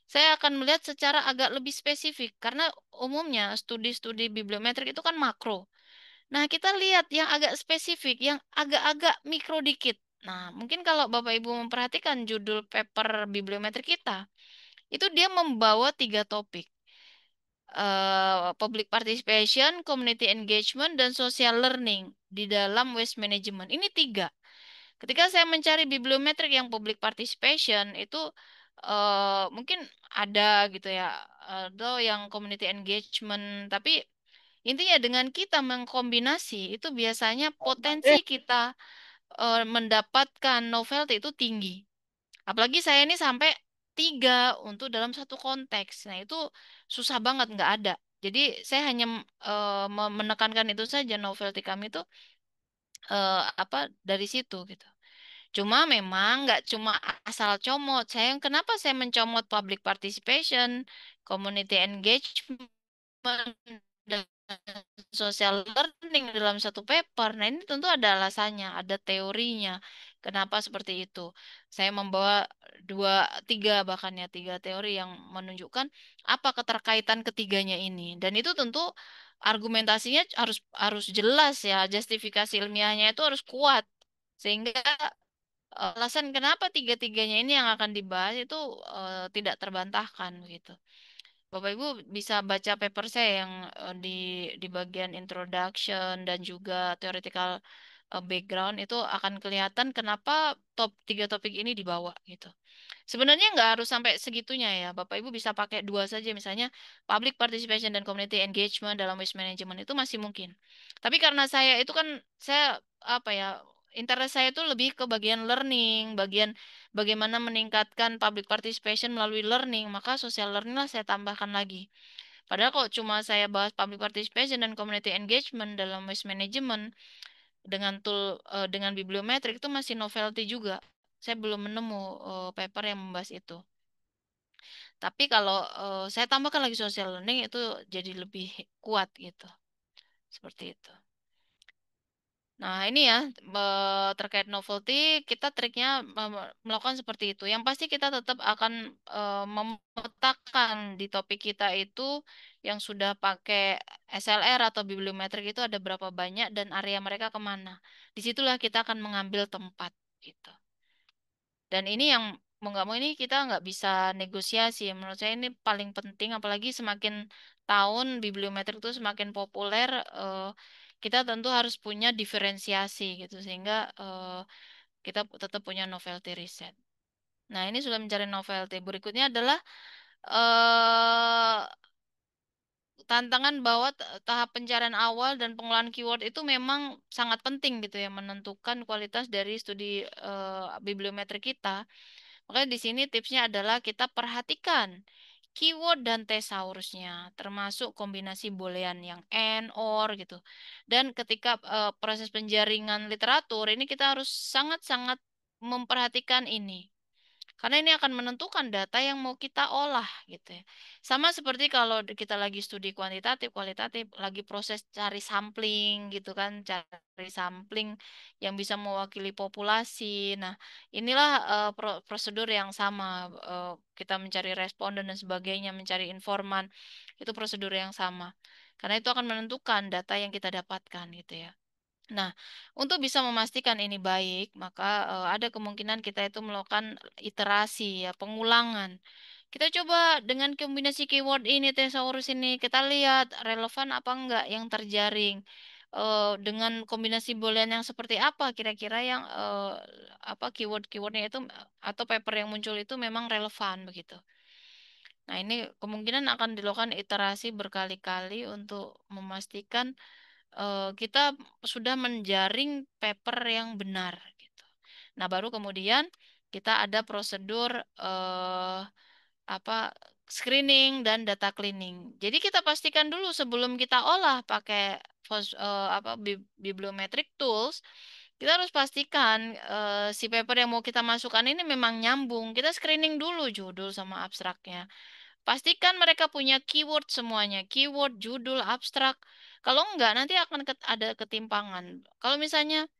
saya akan melihat secara agak lebih spesifik karena umumnya studi-studi bibliometrik itu kan makro. Nah, kita lihat yang agak spesifik, yang agak-agak mikro dikit. Nah, mungkin kalau Bapak Ibu memperhatikan judul paper bibliometrik kita, itu dia membawa tiga topik. Public participation, community engagement, dan social learning di dalam waste management. Ini tiga. Ketika saya mencari bibliometrik yang public participation, itu mungkin ada gitu ya, atau yang community engagement. Tapi intinya dengan kita mengkombinasi, itu biasanya potensi kita mendapatkan novelty itu tinggi. Apalagi saya ini sampai tiga untuk dalam satu konteks. Nah, itu susah banget, nggak ada. Jadi saya hanya menekankan itu saja novelty kami itu apa dari situ gitu. Cuma memang nggak cuma asal comot. Kenapa saya mencomot public participation, community engagement, dan social learning dalam satu paper. Nah, ini tentu ada alasannya, ada teorinya. Kenapa seperti itu? Saya membawa dua, tiga bahkan ya, tiga teori yang menunjukkan apa keterkaitan ketiganya ini. Dan itu tentu argumentasinya harus harus jelas ya, justifikasi ilmiahnya itu harus kuat. Sehingga alasan kenapa tiga-tiganya ini yang akan dibahas itu tidak terbantahkan gitu. Bapak Ibu bisa baca paper saya yang di bagian introduction dan juga theoretical background itu akan kelihatan kenapa tiga topik ini dibawa gitu. Sebenarnya nggak harus sampai segitunya ya. Bapak Ibu bisa pakai dua saja misalnya public participation dan community engagement dalam waste management itu masih mungkin. Tapi karena saya itu kan saya apa ya interest saya itu lebih ke bagian learning, bagian bagaimana meningkatkan public participation melalui learning, maka social learning lah saya tambahkan lagi. Padahal kok cuma saya bahas public participation dan community engagement dalam waste management dengan dengan bibliometrik itu masih novelty juga. Saya belum menemu paper yang membahas itu. Tapi kalau saya tambahkan lagi social learning itu jadi lebih kuat gitu. Seperti itu. Nah, ini ya terkait novelty, kita triknya melakukan seperti itu. Yang pasti kita tetap akan memetakan di topik kita itu yang sudah pakai SLR atau bibliometrik itu ada berapa banyak dan area mereka kemana. Disitulah kita akan mengambil tempat gitu. Dan ini yang mau nggak mau ini kita nggak bisa negosiasi. Menurut saya ini paling penting, apalagi semakin tahun bibliometrik itu semakin populer, kita tentu harus punya diferensiasi gitu sehingga kita tetap punya novelty riset. Nah, ini sudah mencari novelty. Berikutnya adalah eh tantangan bahwa tahap pencarian awal dan pengolahan keyword itu memang sangat penting gitu ya menentukan kualitas dari studi bibliometrik kita. Makanya di sini tipsnya adalah kita perhatikan keyword dan thesaurusnya, termasuk kombinasi boolean yang and, or gitu. Dan ketika proses penjaringan literatur ini kita harus sangat-sangat memperhatikan ini. Karena ini akan menentukan data yang mau kita olah gitu ya. Sama seperti kalau kita lagi studi kuantitatif, kualitatif, lagi proses cari sampling gitu kan, cari sampling yang bisa mewakili populasi. Nah, inilah prosedur yang sama. Kita mencari responden dan sebagainya, mencari informan, itu prosedur yang sama. Karena itu akan menentukan data yang kita dapatkan gitu ya. Nah, untuk bisa memastikan ini baik, maka ada kemungkinan kita itu melakukan iterasi ya, pengulangan. Kita coba dengan kombinasi keyword ini, thesaurus ini, kita lihat relevan apa enggak yang terjaring. Dengan kombinasi boolean yang seperti apa kira-kira yang apa keyword-keywordnya itu atau paper yang muncul itu memang relevan begitu. Nah, ini kemungkinan akan dilakukan iterasi berkali-kali untuk memastikan kita sudah menjaring paper yang benar gitu. Nah, baru kemudian kita ada prosedur apa screening dan data cleaning. Jadi kita pastikan dulu sebelum kita olah pakai bibliometric tools, kita harus pastikan si paper yang mau kita masukkan ini memang nyambung. Kita screening dulu judul sama abstraknya. Pastikan mereka punya keyword semuanya, keyword, judul, abstrak. Kalau enggak, nanti akan ada ketimpangan. Kalau misalnya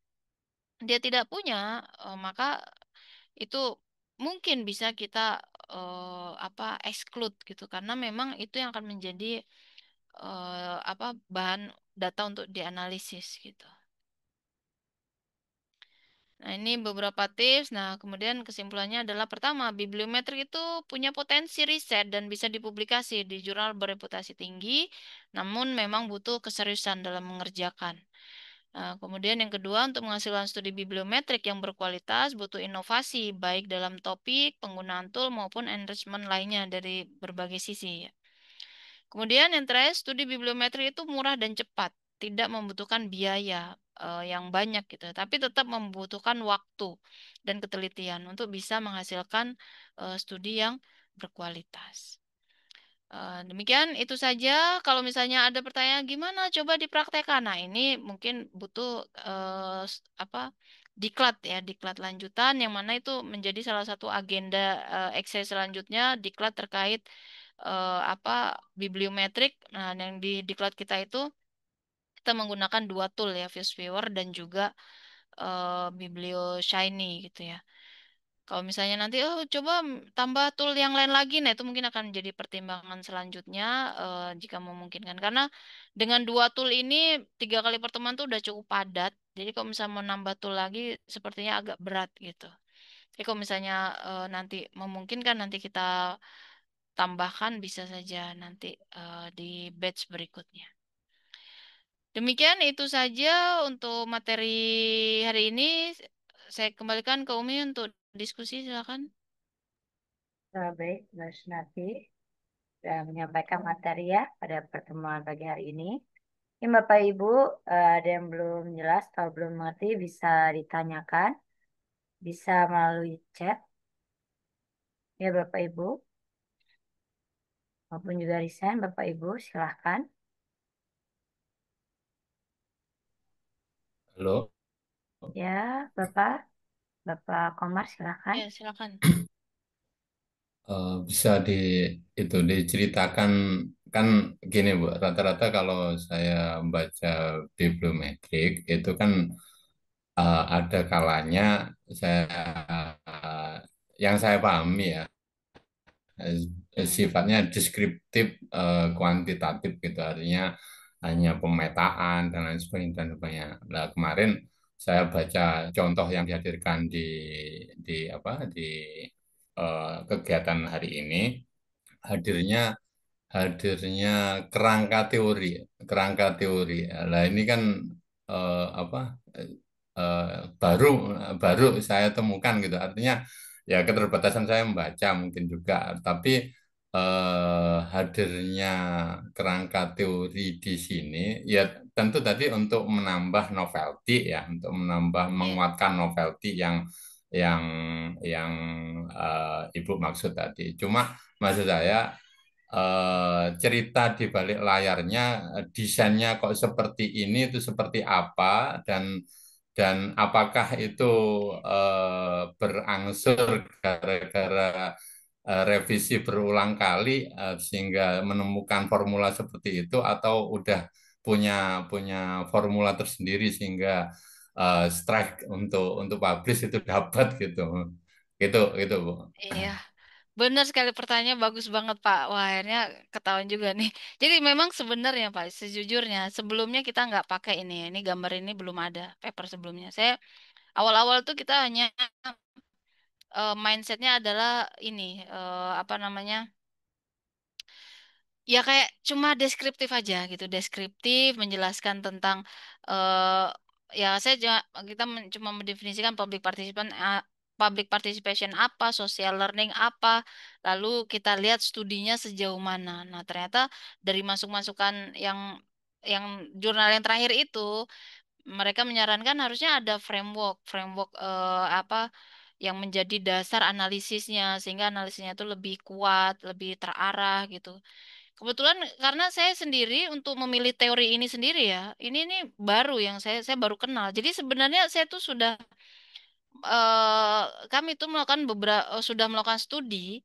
dia tidak punya, maka itu mungkin bisa kita apa exclude gitu, karena memang itu yang akan menjadi apa bahan data untuk dianalisis gitu. Nah, ini beberapa tips. Nah, kemudian kesimpulannya adalah pertama, bibliometrik itu punya potensi riset dan bisa dipublikasi di jurnal bereputasi tinggi, namun memang butuh keseriusan dalam mengerjakan. Nah, kemudian yang kedua, untuk menghasilkan studi bibliometrik yang berkualitas, butuh inovasi, baik dalam topik, penggunaan tool, maupun enrichment lainnya dari berbagai sisi. Ya. Kemudian yang terakhir, studi bibliometri itu murah dan cepat, tidak membutuhkan biaya yang banyak gitu, tapi tetap membutuhkan waktu dan ketelitian untuk bisa menghasilkan studi yang berkualitas. Demikian itu saja. Kalau misalnya ada pertanyaan gimana coba dipraktekkan. Nah, ini mungkin butuh apa diklat ya, diklat lanjutan yang mana itu menjadi salah satu agenda Excel selanjutnya, diklat terkait apa bibliometrik. Nah, yang di diklat kita itu kita menggunakan dua tool ya, ViewViewer dan juga Biblio Shiny gitu ya. Kalau misalnya nanti, oh coba tambah tool yang lain lagi, nah itu mungkin akan jadi pertimbangan selanjutnya jika memungkinkan. Karena dengan dua tool ini 3 kali pertemuan tuh udah cukup padat. Jadi kalau misalnya mau nambah tool lagi, sepertinya agak berat gitu. Jadi kalau misalnya nanti memungkinkan nanti kita tambahkan bisa saja nanti di batch berikutnya. Demikian itu saja untuk materi hari ini. Saya kembalikan ke Umi untuk diskusi, silakan. Baik, Mbak Sunarti sudah menyampaikan materi ya pada pertemuan pagi hari ini. Ini Bapak Ibu ada yang belum jelas atau belum mengerti bisa ditanyakan, bisa melalui chat ya Bapak Ibu, maupun juga resign Bapak Ibu silahkan. Halo, Ya Bapak, Bapak Komar silahkan. Ya, silakan. bisa itu diceritakan kan gini Bu, rata-rata kalau saya baca bibliometrik itu kan ada kalanya saya yang saya pahami ya Mm-mm. sifatnya deskriptif kuantitatif gitu artinya hanya pemetaan dan lain sebagainya dan sebagainya. Nah, kemarin saya baca contoh yang dihadirkan di apa di kegiatan hari ini hadirnya hadirnya kerangka teori kerangka teori. Nah ini kan apa eh, baru baru saya temukan gitu artinya ya keterbatasan saya membaca mungkin juga tapi hadirnya kerangka teori di sini ya tentu tadi untuk menambah novelty ya untuk menambah Iya. menguatkan novelty yang yang Ibu maksud tadi cuma maksud saya cerita di balik layarnya, desainnya kok seperti ini, itu seperti apa, dan apakah itu berangsur gara-gara revisi berulang kali sehingga menemukan formula seperti itu, atau udah punya punya formula tersendiri sehingga strike untuk publish itu dapat gitu, gitu Bu. Iya. Benar sekali pertanyaannya bagus banget Pak. Wah, akhirnya ketahuan juga nih. Jadi memang sebenarnya Pak, sejujurnya sebelumnya kita nggak pakai ini. Ini gambar ini belum ada paper sebelumnya. Saya awal-awal tuh kita hanya mindsetnya adalah ini apa namanya? Ya kayak cuma deskriptif aja gitu, deskriptif menjelaskan tentang eh ya saya kita cuma mendefinisikan public participation apa, social learning apa, lalu kita lihat studinya sejauh mana. Nah, ternyata dari masuk-masukan yang jurnal yang terakhir itu mereka menyarankan harusnya ada framework, framework apa yang menjadi dasar analisisnya sehingga analisisnya itu lebih kuat, lebih terarah gitu. Kebetulan karena saya sendiri untuk memilih teori ini sendiri ya, ini baru yang saya baru kenal. Jadi sebenarnya saya tuh kami tuh melakukan beberapa sudah melakukan studi,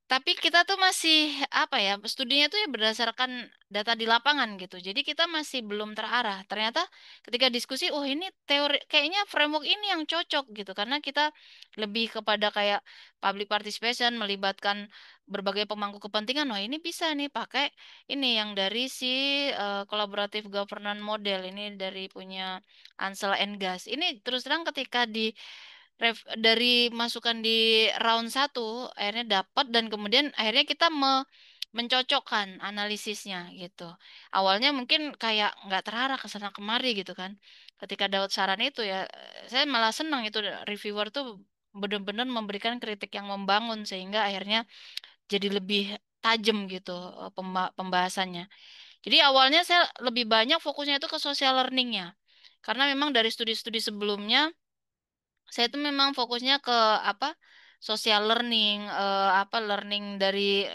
tapi kita tuh masih apa ya, studinya tuh ya berdasarkan data di lapangan gitu. Jadi kita masih belum terarah. Ternyata ketika diskusi, oh ini teori kayaknya framework ini yang cocok gitu karena kita lebih kepada kayak public participation melibatkan berbagai pemangku kepentingan. Wah, ini bisa nih pakai ini yang dari si collaborative governance model ini dari punya Ansel Engas. Ini terus terang ketika dari masukan di round satu akhirnya dapat dan kemudian akhirnya kita mencocokkan analisisnya gitu. Awalnya mungkin kayak nggak terarah ke sana kemari gitu kan. Ketika dapat saran itu ya saya malah senang itu reviewer tuh benar-benar memberikan kritik yang membangun sehingga akhirnya jadi lebih tajam gitu pembahasannya. Jadi awalnya saya lebih banyak fokusnya itu ke social learningnya. Karena memang dari studi-studi sebelumnya saya itu memang fokusnya ke apa social learning apa learning dari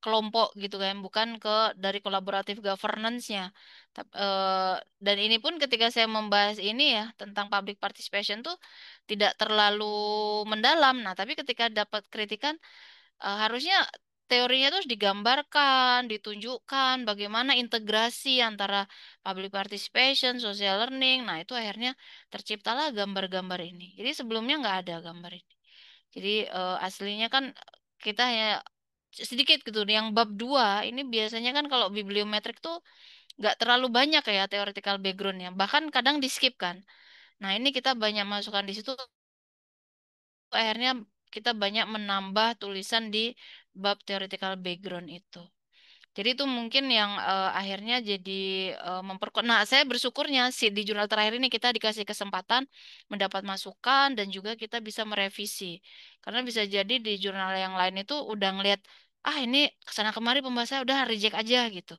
kelompok gitu kan bukan ke dari kolaboratif governance-nya. Dan ini pun ketika saya membahas ini ya tentang public participation tuh tidak terlalu mendalam. Nah, tapi ketika dapat kritikan harusnya teorinya terus digambarkan, ditunjukkan bagaimana integrasi antara public participation, social learning. Nah, itu akhirnya terciptalah gambar-gambar ini. Jadi sebelumnya nggak ada gambar ini. Jadi aslinya kan kita hanya sedikit gitu. Yang bab 2 ini biasanya kan kalau bibliometrik tuh nggak terlalu banyak ya theoretical backgroundnya. Bahkan kadang di skip kan. Nah, ini kita banyak masukkan di situ akhirnya kita banyak menambah tulisan di bab theoretical background itu. Jadi itu mungkin yang akhirnya jadi memperkuat. Nah, saya bersyukurnya sih di jurnal terakhir ini kita dikasih kesempatan mendapat masukan dan juga kita bisa merevisi. Karena bisa jadi di jurnal yang lain itu udah ngeliat, ah ini kesana kemari pembahasannya udah reject aja gitu.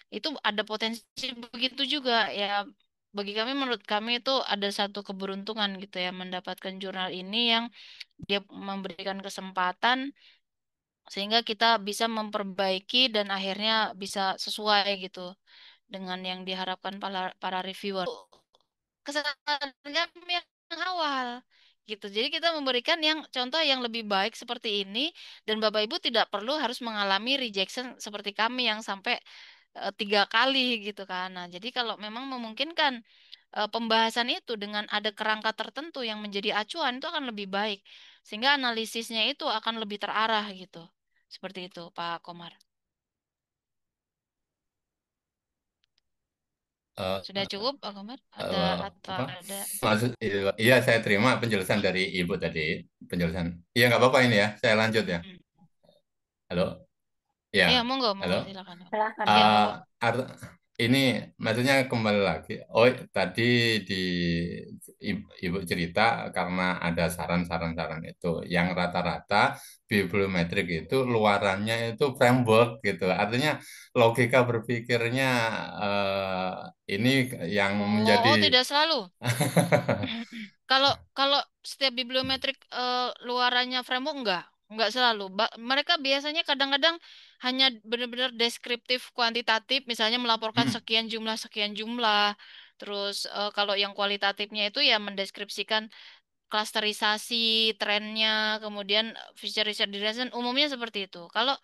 Itu ada potensi begitu juga ya. Bagi kami, menurut kami itu ada satu keberuntungan gitu ya mendapatkan jurnal ini yang dia memberikan kesempatan sehingga kita bisa memperbaiki dan akhirnya bisa sesuai gitu dengan yang diharapkan para reviewer. Kesalahan kami yang awal gitu. Jadi kita memberikan yang contoh yang lebih baik seperti ini dan Bapak Ibu tidak perlu harus mengalami rejection seperti kami yang sampai 3 kali gitu kan. Nah, jadi kalau memang memungkinkan pembahasan itu dengan ada kerangka tertentu yang menjadi acuan itu akan lebih baik sehingga analisisnya itu akan lebih terarah gitu. Seperti itu, Pak Komar. Sudah Eh, cukup, Pak Komar? Ada eh, atau apa ada? maksud iya saya terima penjelasan dari Ibu tadi penjelasan iya nggak apa-apa ini ya saya lanjut ya Hmm. halo ya Iya, monggo, halo. monggo, silakan. Pak. Silahkan Ya, Pak. Eh, monggo. ini maksudnya kembali lagi. Oh, tadi di Ibu cerita karena ada saran-saran itu. Yang rata-rata bibliometrik itu luarannya itu framework gitu. Artinya logika berpikirnya ini yang Oh, menjadi oh, tidak selalu. Kalau kalau setiap bibliometrik luarannya framework enggak selalu. Mereka biasanya kadang-kadang hanya benar-benar deskriptif kuantitatif, misalnya melaporkan sekian jumlah. Terus kalau yang kualitatifnya itu ya mendeskripsikan klasterisasi, trennya, kemudian feature research direction, umumnya seperti itu. Kalau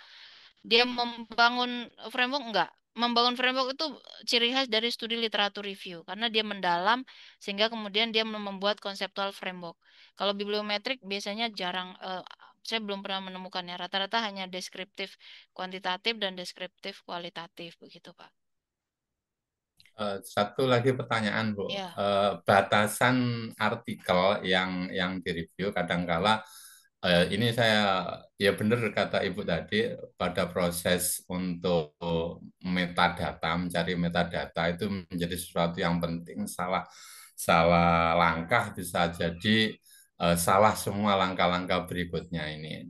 dia membangun framework enggak. Membangun framework itu ciri khas dari studi literatur review karena dia mendalam sehingga kemudian dia membuat konseptual framework. Kalau bibliometrik biasanya jarang saya belum pernah menemukannya. Rata-rata hanya deskriptif kuantitatif dan deskriptif kualitatif begitu, Pak. Satu lagi pertanyaan, Bu. Ya, Batasan artikel yang direview kadangkala ini saya ya benar kata Ibu tadi pada proses untuk metadata mencari metadata itu menjadi sesuatu yang penting. Salah salah langkah bisa jadi salah semua langkah-langkah berikutnya ini.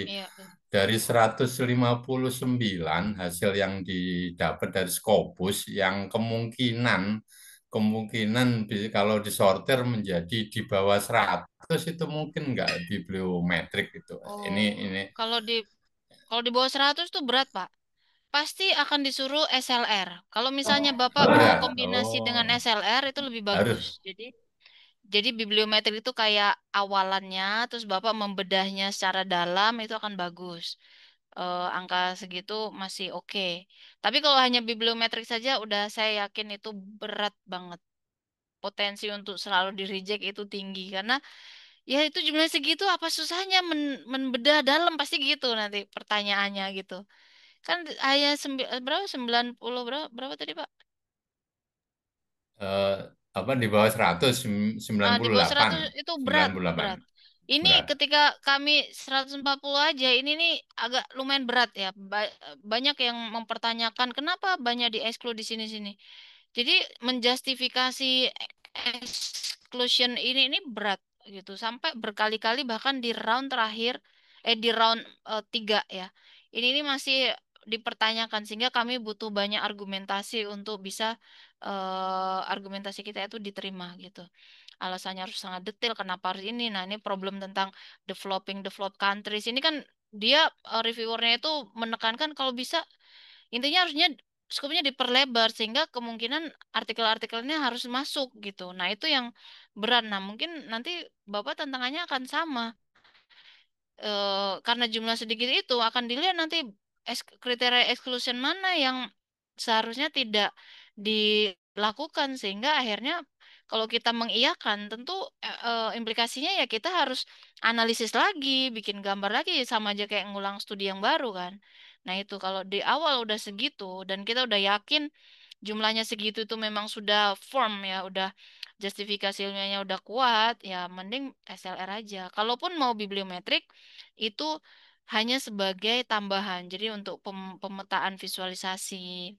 iya. Dari 159 hasil yang didapat dari Scopus yang kemungkinan kemungkinan kalau disortir menjadi di bawah 100 itu mungkin nggak bibliometrik itu. Oh, Ini kalau di kalau di bawah 100 tuh berat, Pak. Pasti akan disuruh SLR. Kalau misalnya Bapak mau berat. kombinasi dengan Oh, SLR itu lebih bagus. harus. Jadi bibliometrik itu kayak awalannya, terus Bapak membedahnya secara dalam itu akan bagus. Angka segitu masih oke. Tapi kalau hanya bibliometrik saja, udah saya yakin itu berat banget. Potensi untuk selalu di reject itu tinggi karena ya itu jumlahnya segitu apa susahnya membedah dalam pasti gitu nanti pertanyaannya gitu. Kan hanya berapa 90 berapa, berapa tadi Pak? Eh, apa di bawah 100 sembilan Di puluh bawah delapan 100 itu sembilan berat, puluh delapan berat. Ini berat. ketika kami 140 aja, ini nih agak lumayan berat ya. Banyak yang mempertanyakan kenapa banyak di-exclude di sini-sini. Jadi menjustifikasi exclusion ini berat gitu. Sampai berkali-kali bahkan di round terakhir, di round 3 ya. Ini masih dipertanyakan sehingga kami butuh banyak argumentasi untuk bisa argumentasi kita itu diterima gitu. Alasannya harus sangat detail kenapa harus ini. Nah, ini problem tentang developed countries. Ini kan dia reviewernya itu menekankan kalau bisa intinya harusnya skopnya diperlebar sehingga kemungkinan artikel-artikelnya harus masuk gitu. Nah, itu yang berat. Nah, mungkin nanti Bapak tantangannya akan sama karena jumlah sedikit itu akan dilihat nanti kriteria exclusion mana yang seharusnya tidak dilakukan sehingga akhirnya kalau kita mengiyakan tentu implikasinya ya kita harus analisis lagi, bikin gambar lagi sama aja kayak ngulang studi yang baru kan. Nah, itu kalau di awal udah segitu dan kita udah yakin jumlahnya segitu itu memang sudah firm ya, udah justifikasi ilmiahnya udah kuat, ya mending SLR aja. Kalaupun mau bibliometrik itu hanya sebagai tambahan. Jadi untuk pemetaan visualisasi,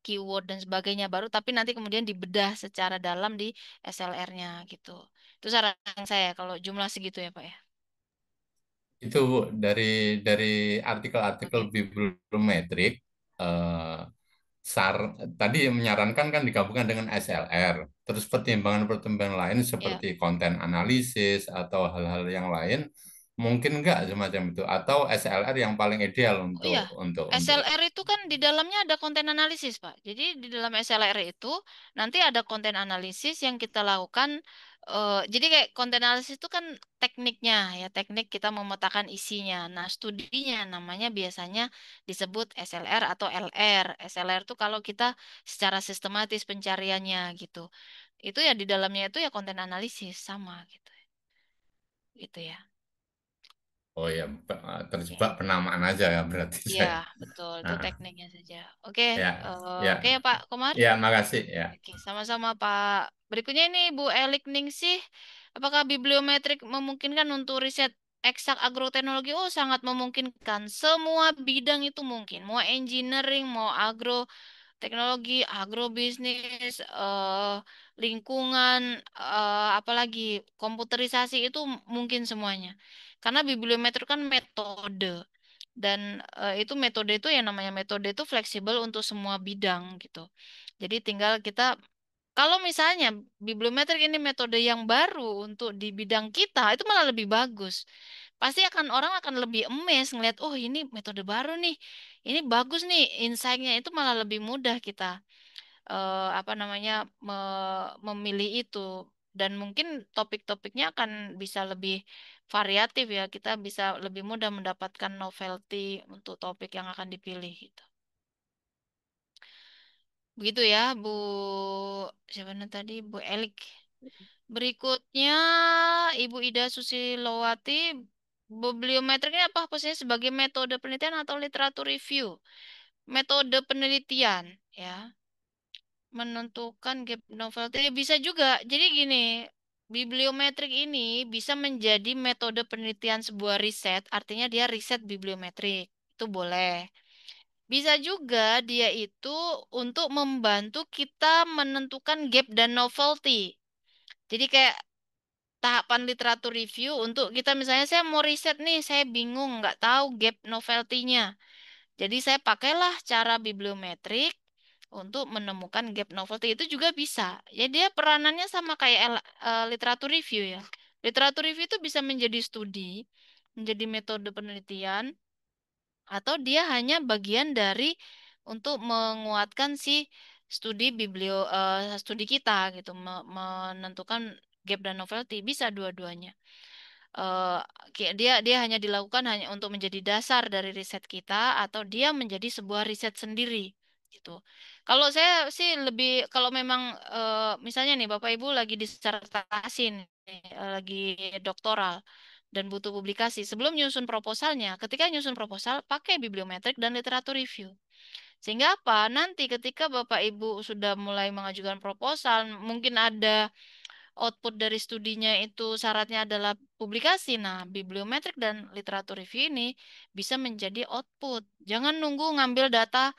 keyword dan sebagainya baru, tapi nanti kemudian dibedah secara dalam di SLR-nya gitu. Itu saran saya kalau jumlah segitu ya Pak ya. Itu Bu, dari artikel-artikel Oke. bibliometrik eh, SAR tadi menyarankan kan digabungkan dengan SLR. Terus pertimbangan-pertimbangan lain Ya. seperti konten analisis atau hal-hal yang lain mungkin nggak semacam itu atau SLR yang paling ideal Oh iya, untuk SLR itu kan di dalamnya ada konten analisis, Pak. Jadi di dalam SLR itu nanti ada konten analisis yang kita lakukan Jadi kayak konten analisis itu kan tekniknya ya, teknik kita memetakan isinya. Nah, studinya namanya biasanya disebut SLR atau LR. SLR itu kalau kita secara sistematis pencariannya gitu. Itu ya di dalamnya itu ya konten analisis sama gitu. Gitu ya. Oh ya, Ya, terjebak penamaan aja ya berarti iya, saya. betul. Itu Ah, tekniknya saja. Oke, ya, oke ya, ya Pak Komar. ya, makasih ya. Oke, sama-sama Pak. Berikutnya ini Bu Elik Ningsih. Apakah bibliometrik memungkinkan untuk riset eksak agroteknologi? Oh, sangat memungkinkan. Semua bidang itu mungkin. Mau engineering, mau agroteknologi, agrobisnis, lingkungan, apalagi komputerisasi itu mungkin semuanya. Karena bibliometrik kan metode. Dan itu metode itu yang namanya metode itu fleksibel untuk semua bidang gitu. Jadi tinggal kita kalau misalnya bibliometrik ini metode yang baru untuk di bidang kita, itu malah lebih bagus. Pasti akan orang akan lebih amazed ngeliat, oh ini metode baru nih, ini bagus nih, insight-nya itu malah lebih mudah kita apa namanya memilih itu. Dan mungkin topik-topiknya akan bisa lebih variatif ya, kita bisa lebih mudah mendapatkan novelty untuk topik yang akan dipilih gitu. Begitu ya, Bu siapa namanya tadi? Bu Elik. Berikutnya, Ibu Ida Susilowati, bibliometrik ini apa posisinya sebagai metode penelitian atau literatur review? Metode penelitian, ya, menentukan gap novelty ya bisa juga. Jadi gini, bibliometrik ini bisa menjadi metode penelitian sebuah riset, artinya dia riset bibliometrik. Itu boleh. Bisa juga dia itu untuk membantu kita menentukan gap dan novelty. Jadi kayak tahapan literatur review untuk kita misalnya saya mau riset nih, saya bingung nggak tahu gap novelty-nya. Jadi saya pakailah cara bibliometrik untuk menemukan gap novelty itu juga bisa. Ya dia peranannya sama kayak literatur review ya. Literatur review itu bisa menjadi studi, menjadi metode penelitian, atau dia hanya bagian dari untuk menguatkan si studi kita gitu, menentukan gap dan novelty bisa dua-duanya. eh, dia dia hanya dilakukan hanya untuk menjadi dasar dari riset kita atau dia menjadi sebuah riset sendiri gitu. Kalau saya sih lebih kalau memang misalnya nih Bapak Ibu lagi disertasi nih, lagi doktoral dan butuh publikasi sebelum nyusun proposalnya, ketika nyusun proposal pakai bibliometrik dan literatur review. Sehingga apa? Nanti ketika Bapak Ibu sudah mulai mengajukan proposal, mungkin ada output dari studinya itu syaratnya adalah publikasi. Nah, bibliometrik dan literatur review ini bisa menjadi output. Jangan nunggu ngambil data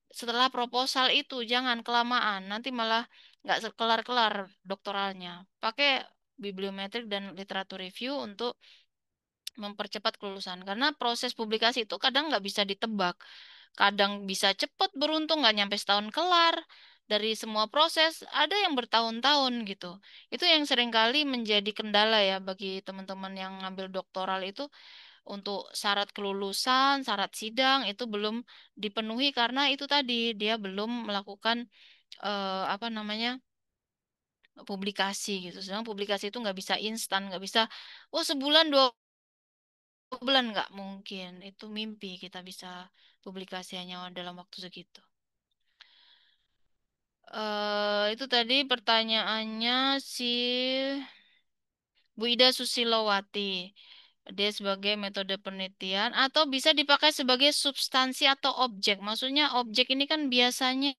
setelah proposal itu, jangan kelamaan. Nanti malah nggak kelar-kelar doktoralnya. Pakai bibliometrik dan literatur review untuk mempercepat kelulusan. Karena proses publikasi itu kadang nggak bisa ditebak. Kadang bisa cepat beruntung nggak nyampe setahun kelar. Dari semua proses ada yang bertahun-tahun gitu. Itu yang seringkali menjadi kendala ya bagi teman-teman yang ngambil doktoral itu untuk syarat kelulusan, syarat sidang itu belum dipenuhi karena itu tadi dia belum melakukan apa namanya publikasi gitu. Sedang publikasi itu nggak bisa instan, nggak bisa oh sebulan 2 bulan nggak mungkin. Itu mimpi kita bisa publikasi hanya dalam waktu segitu. Itu tadi pertanyaannya si Bu Ida Susilowati. Dia sebagai metode penelitian atau bisa dipakai sebagai substansi atau objek. Maksudnya objek ini kan biasanya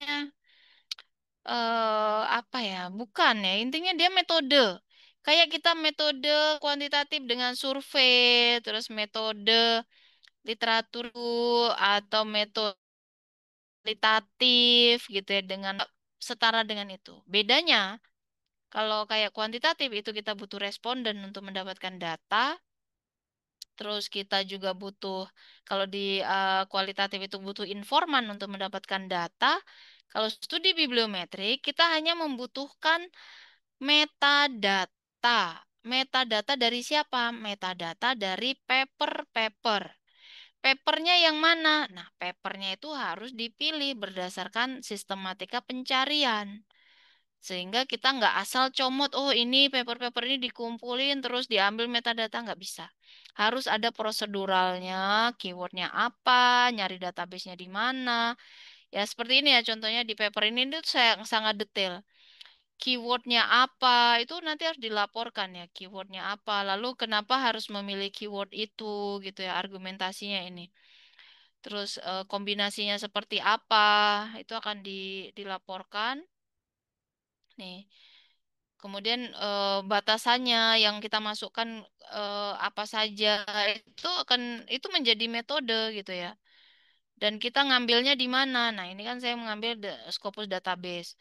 apa ya? Bukan ya. Intinya dia metode. Kayak kita metode kuantitatif dengan survei, terus metode literatur atau metode kualitatif gitu ya dengan setara dengan itu. Bedanya kalau kayak kuantitatif itu kita butuh responden untuk mendapatkan data, terus kita juga butuh kalau di kualitatif itu butuh informan untuk mendapatkan data. Kalau studi bibliometrik kita hanya membutuhkan metadata. Metadata dari siapa? Metadata dari paper-paper. Papernya yang mana? Nah, papernya itu harus dipilih berdasarkan sistematika pencarian. Sehingga kita nggak asal comot, oh ini paper-paper ini dikumpulin terus diambil metadata, nggak bisa. Harus ada proseduralnya, keywordnya apa, nyari databasenya di mana. Ya seperti ini ya contohnya di paper ini itu saya sangat detail. Keywordnya apa, itu nanti harus dilaporkan ya, keywordnya apa. Lalu kenapa harus memilih keyword itu gitu ya, argumentasinya ini. Terus kombinasinya seperti apa, itu akan dilaporkan. Nih. Kemudian batasannya yang kita masukkan apa saja itu menjadi metode gitu ya. Dan kita ngambilnya di mana? Nah, ini kan saya mengambil Scopus database.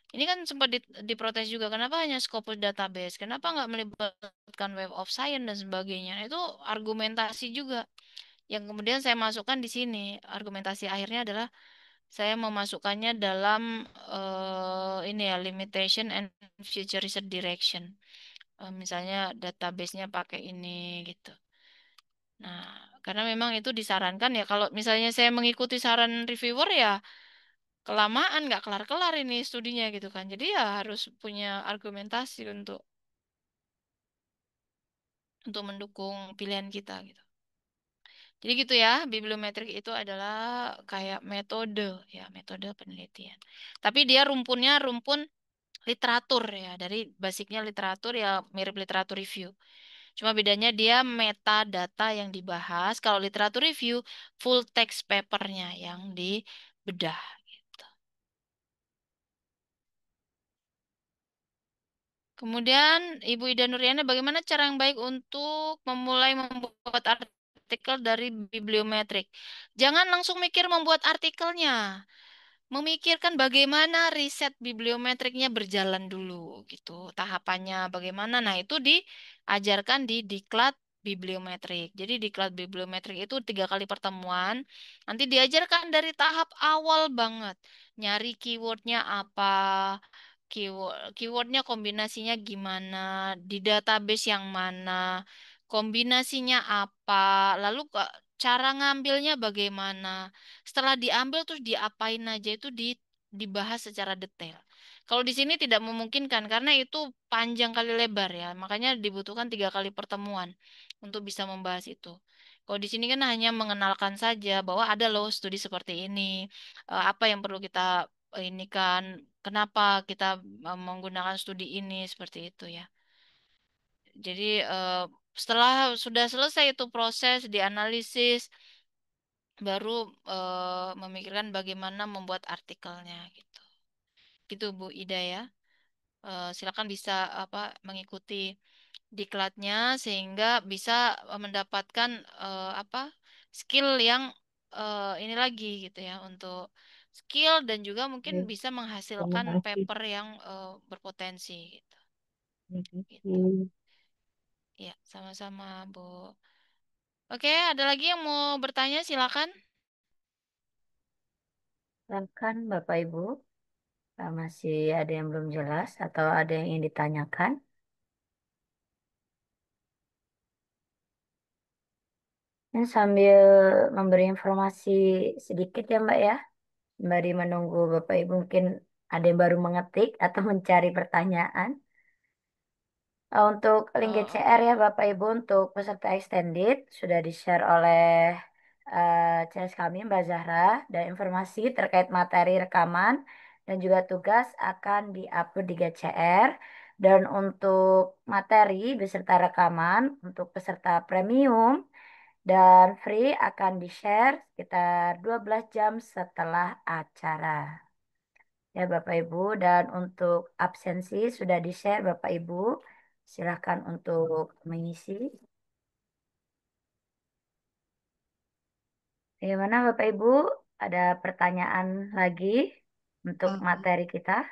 Ini kan sempat diprotes juga. Kenapa hanya Scopus database? Kenapa nggak melibatkan Web of Science dan sebagainya? Itu argumentasi juga. Yang kemudian saya masukkan di sini. Argumentasi akhirnya adalah saya memasukkannya dalam ini ya limitation and future research direction. Misalnya database-nya pakai ini gitu. Nah, karena memang itu disarankan ya kalau misalnya saya mengikuti saran reviewer ya kelamaan nggak kelar-kelar ini studinya gitu kan. Jadi ya harus punya argumentasi untuk mendukung pilihan kita gitu. Jadi gitu ya, bibliometrik itu adalah kayak metode ya, metode penelitian. Tapi dia rumpunnya rumpun literatur ya, dari basicnya literatur ya mirip literatur review. Cuma bedanya dia metadata yang dibahas. Kalau literatur review, full text papernya yang dibedah. Gitu. Kemudian, Ibu Ida Nuriana, bagaimana cara yang baik untuk memulai membuat artikel dari bibliometrik? Jangan langsung mikir membuat artikelnya. Memikirkan bagaimana riset bibliometriknya berjalan dulu gitu. Tahapannya bagaimana. Nah, itu diajarkan di diklat bibliometrik. Jadi diklat bibliometrik itu 3 kali pertemuan. Nanti diajarkan dari tahap awal banget. Nyari keywordnya apa, keywordnya kombinasinya gimana, di database yang mana, kombinasinya apa, lalu cara ngambilnya bagaimana. Setelah diambil terus diapain aja itu dibahas secara detail. Kalau di sini tidak memungkinkan karena itu panjang kali lebar ya, makanya dibutuhkan 3 kali pertemuan untuk bisa membahas itu. Kalau di sini kan hanya mengenalkan saja bahwa ada loh studi seperti ini, apa yang perlu kita ini kan, kenapa kita menggunakan studi ini seperti itu ya. Jadi setelah sudah selesai itu proses dianalisis, baru memikirkan bagaimana membuat artikelnya gitu. Gitu Bu Ida ya. Silakan bisa apa mengikuti diklatnya sehingga bisa mendapatkan apa skill yang ini lagi gitu ya untuk skill dan juga mungkin Baik, bisa terima menghasilkan kasih. paper yang berpotensi gitu. Terima Gitu. kasih. Ya, sama-sama Bu. Oke, ada lagi yang mau bertanya silakan. Silakan Bapak Ibu, masih ada yang belum jelas atau ada yang ingin ditanyakan? Ini sambil memberi informasi sedikit ya Mbak ya, sembari menunggu Bapak Ibu mungkin ada yang baru mengetik atau mencari pertanyaan. Untuk link Oh, GCR oke. ya Bapak Ibu untuk peserta extended sudah di-share oleh CS kami Mbak Zahra dan informasi terkait materi rekaman dan juga tugas akan di-upload di GCR dan untuk materi beserta rekaman untuk peserta premium dan free akan di-share sekitar 12 jam setelah acara. Ya Bapak Ibu, dan untuk absensi sudah di-share Bapak Ibu. Silahkan untuk mengisi. Bagaimana Bapak Ibu? Ada pertanyaan lagi untuk Eh, materi kita?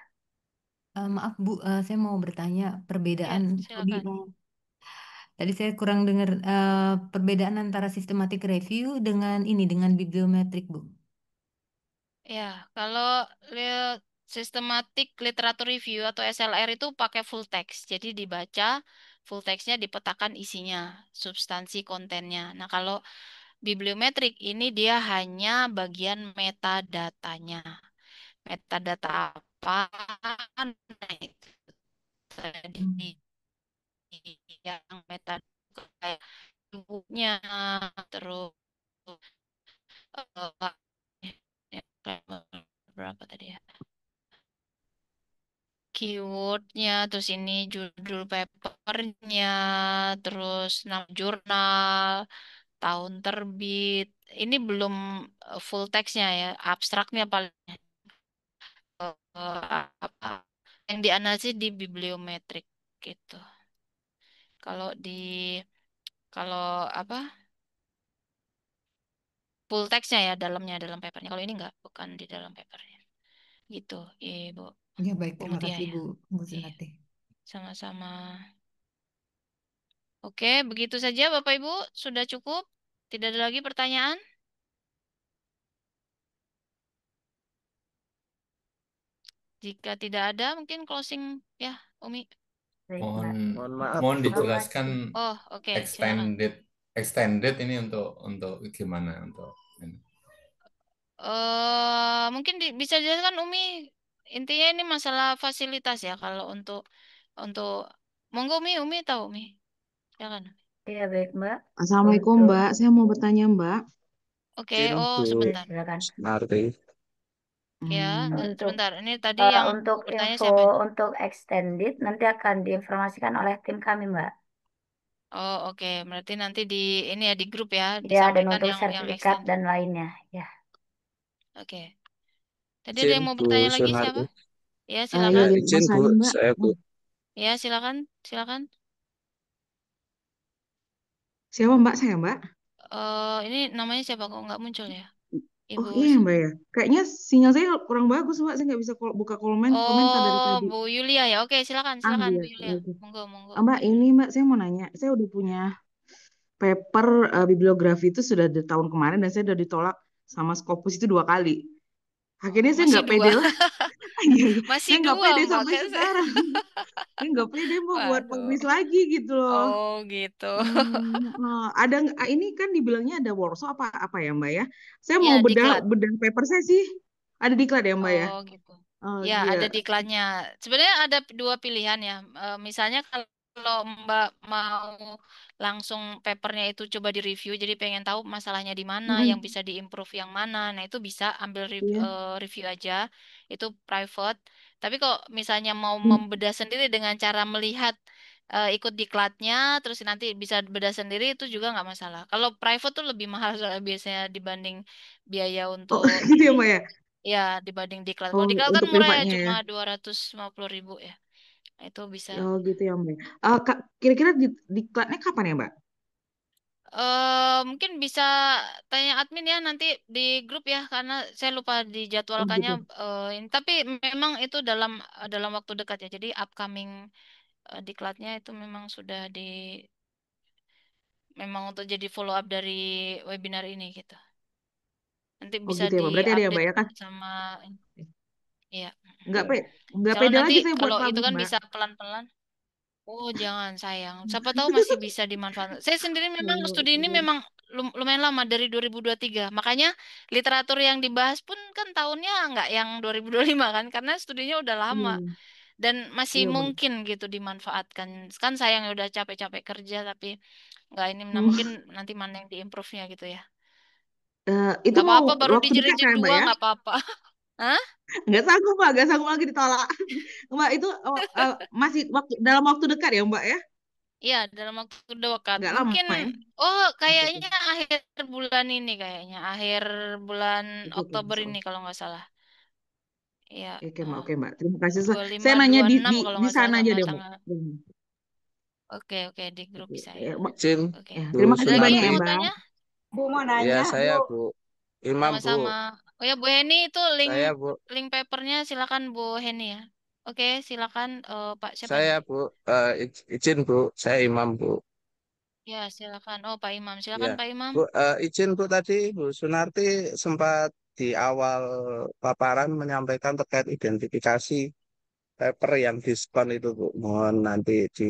Maaf Bu, saya mau bertanya Ya, perbedaan tadi. silakan. Tadi saya kurang dengar perbedaan antara systematic review dengan ini dengan bibliometrik Bu. Ya, kalau sistematik literatur review atau SLR itu pakai full text. Jadi dibaca, full textnya dipetakan isinya, substansi kontennya. Nah, kalau bibliometrik ini dia hanya bagian metadatanya. Metadata apa? Nah, keywordnya, terus berapa tadi ya? Keywordnya, terus ini judul papernya, terus nama jurnal, tahun terbit. Ini belum full text-nya ya, abstraknya paling apa yang dianalisis di bibliometrik gitu. Kalau di kalau apa full text-nya ya dalamnya dalam papernya. Kalau ini enggak, bukan di dalam papernya. Gitu, Ibu. Ya baik, Bu terima Mutia kasih ya. Bu Iya, Sunarti. sama-sama. Oke, begitu saja Bapak Ibu. Sudah cukup? Tidak ada lagi pertanyaan? Jika tidak ada, mungkin closing ya, Umi. Baik, Mohon Mbak. Mohon Untuk maaf, mohon informasi. dijelaskan Oh, oke, silakan. extended ini untuk gimana untuk ini. Mungkin bisa dijelaskan Umi. Intinya ini masalah fasilitas ya. Kalau untuk monggo Umi tahu Umi. Silakan. Iya, baik, Mbak. Assalamualaikum Untuk, Mbak, saya mau bertanya Mbak. Oke, izin oh Bu ya, sebentar. silakan. Narti. Ya, Untuk sebentar. Ini tadi yang untuk mau bertanya info siapa ini? untuk extended nanti akan diinformasikan oleh tim kami, Mbak. Oh, oke. Berarti nanti di ini ya di grup ya Ya, dan disampaikan untuk yang sertifikat extend. dan lainnya. Ya, Oke. Tadi ada Izin yang mau Bu bertanya lagi siapa? Sunarti. Ya, Ya, silakan. ya, Izin Mas Bu, Adi Mbak. saya Bu. Ya, silakan. Silakan. Siapa Mbak saya Mbak? Ini namanya siapa kok nggak muncul ya? Oh Ibu. iya ya Mbak ya. Kayaknya sinyal saya kurang bagus Mbak, saya nggak bisa buka komentar dari Oh, tadi. Bu Yulia ya. Oke, silakan, Ah silakan iya, Bu Yulia. oke. Monggo, monggo. Mbak ini Mbak saya mau nanya, saya udah punya paper bibliografi itu sudah dari tahun kemarin dan saya udah ditolak sama Scopus itu 2 kali. Akhirnya saya Masih nggak dua. pede lah. Iya, iya. Masih Saya nggak dua, pede Mbak. sampai Kan saya. sekarang. Saya nggak pede mau buat Waduh. publish lagi gitu loh. Oh, gitu. Ada ini kan dibilangnya ada workshop apa apa ya Mbak ya? Saya mau Ya, bedah diklat. bedah paper saya sih. Ada diklat ya Mbak ya? Oh gitu. Oh Ya iya. ada diklatnya. Sebenarnya ada dua pilihan ya. Misalnya kalau Mbak mau langsung papernya itu coba di-review, jadi pengen tahu masalahnya di mana, yang Mm-mm. bisa diimprove yang mana. Nah itu bisa ambil Iya. review aja, itu private. Tapi kalau misalnya mau Mm. membedah sendiri dengan cara melihat ikut diklatnya, terus nanti bisa bedah sendiri itu juga nggak masalah. Kalau private tuh lebih mahal soalnya biasanya dibanding biaya Oh untuk gitu ya ini. Mbak ya? Ya, dibanding diklat. Oh Kalau diklat kan untuk murah ya, privatnya ya? cuma 250.000 ya. Nah, itu bisa. Oh gitu ya Mbak. Kira-kira diklatnya kapan ya Mbak? Mungkin bisa tanya admin ya nanti di grup ya, karena saya lupa Oh dijadwalkannya. gitu. Tapi memang itu dalam waktu dekat ya. Jadi upcoming diklatnya itu memang sudah memang untuk jadi follow up dari webinar ini gitu. Nanti Oh bisa gitu ya Mbak. Berarti ada ya Mbak diupdate ya kan? sama, ya. Nggak Soalnya pede nanti lagi saya buat kalau itu publish kan Mbak. bisa pelan-pelan. Oh, jangan sayang. Siapa tahu masih bisa dimanfaatkan. Saya sendiri memang Oh, studi ini iya. memang lumayan lama dari 2023. Makanya literatur yang dibahas pun kan tahunnya nggak yang 2025 kan karena studinya udah lama Iya, dan masih iya Mbak. mungkin gitu dimanfaatkan. Kan sayang ya udah capek-capek kerja tapi nggak ini. Nah, Hmm. mungkin nanti mana yang diimprove-nya gitu ya. Itu Nggak mau apa-apa baru waktu dekat dijerit-jerit kan Mbak dua ya? nggak apa-apa. Hah? Nggak sanggup Mbak, nggak sanggup lagi ditolak. Mbak itu masih dalam waktu dekat ya Mbak ya? Iya, dalam waktu dekat. Nggak Mungkin, lama ya? oh Oke, oke. kayaknya akhir bulan ini kayaknya. Akhir bulan Oke, oke, Oktober Masya ini Allah. kalau nggak salah. Iya, Oke Mbak, oke Mbak. Terima kasih. dua Saya lima nanya dua di enam di kalau di nggak salah sana aja sama deh Mbak. tanggal. Oke, oke, di grup Oke, bisa ya. ya, Mbak. Izin Oke. Ya, Bu terima Ada kasih lagi banyak yang ya Sunarti. mau Mbak. tanya? Bu mau Ya nanya, Bu. saya Bu. Imam Bu. Sama-sama. Oh ya, Bu Heni itu link Saya Bu. link papernya silakan Bu Heni ya. Oke, silakan Pak siapa ini? Saya Bu. Izin Bu. Saya Imam Bu. Ya, silakan. Oh, Pak Imam. Ya. Silakan Pak Imam. Bu, izin Bu tadi Bu Sunarti sempat di awal paparan menyampaikan terkait identifikasi paper yang diskon itu Bu. Mohon nanti di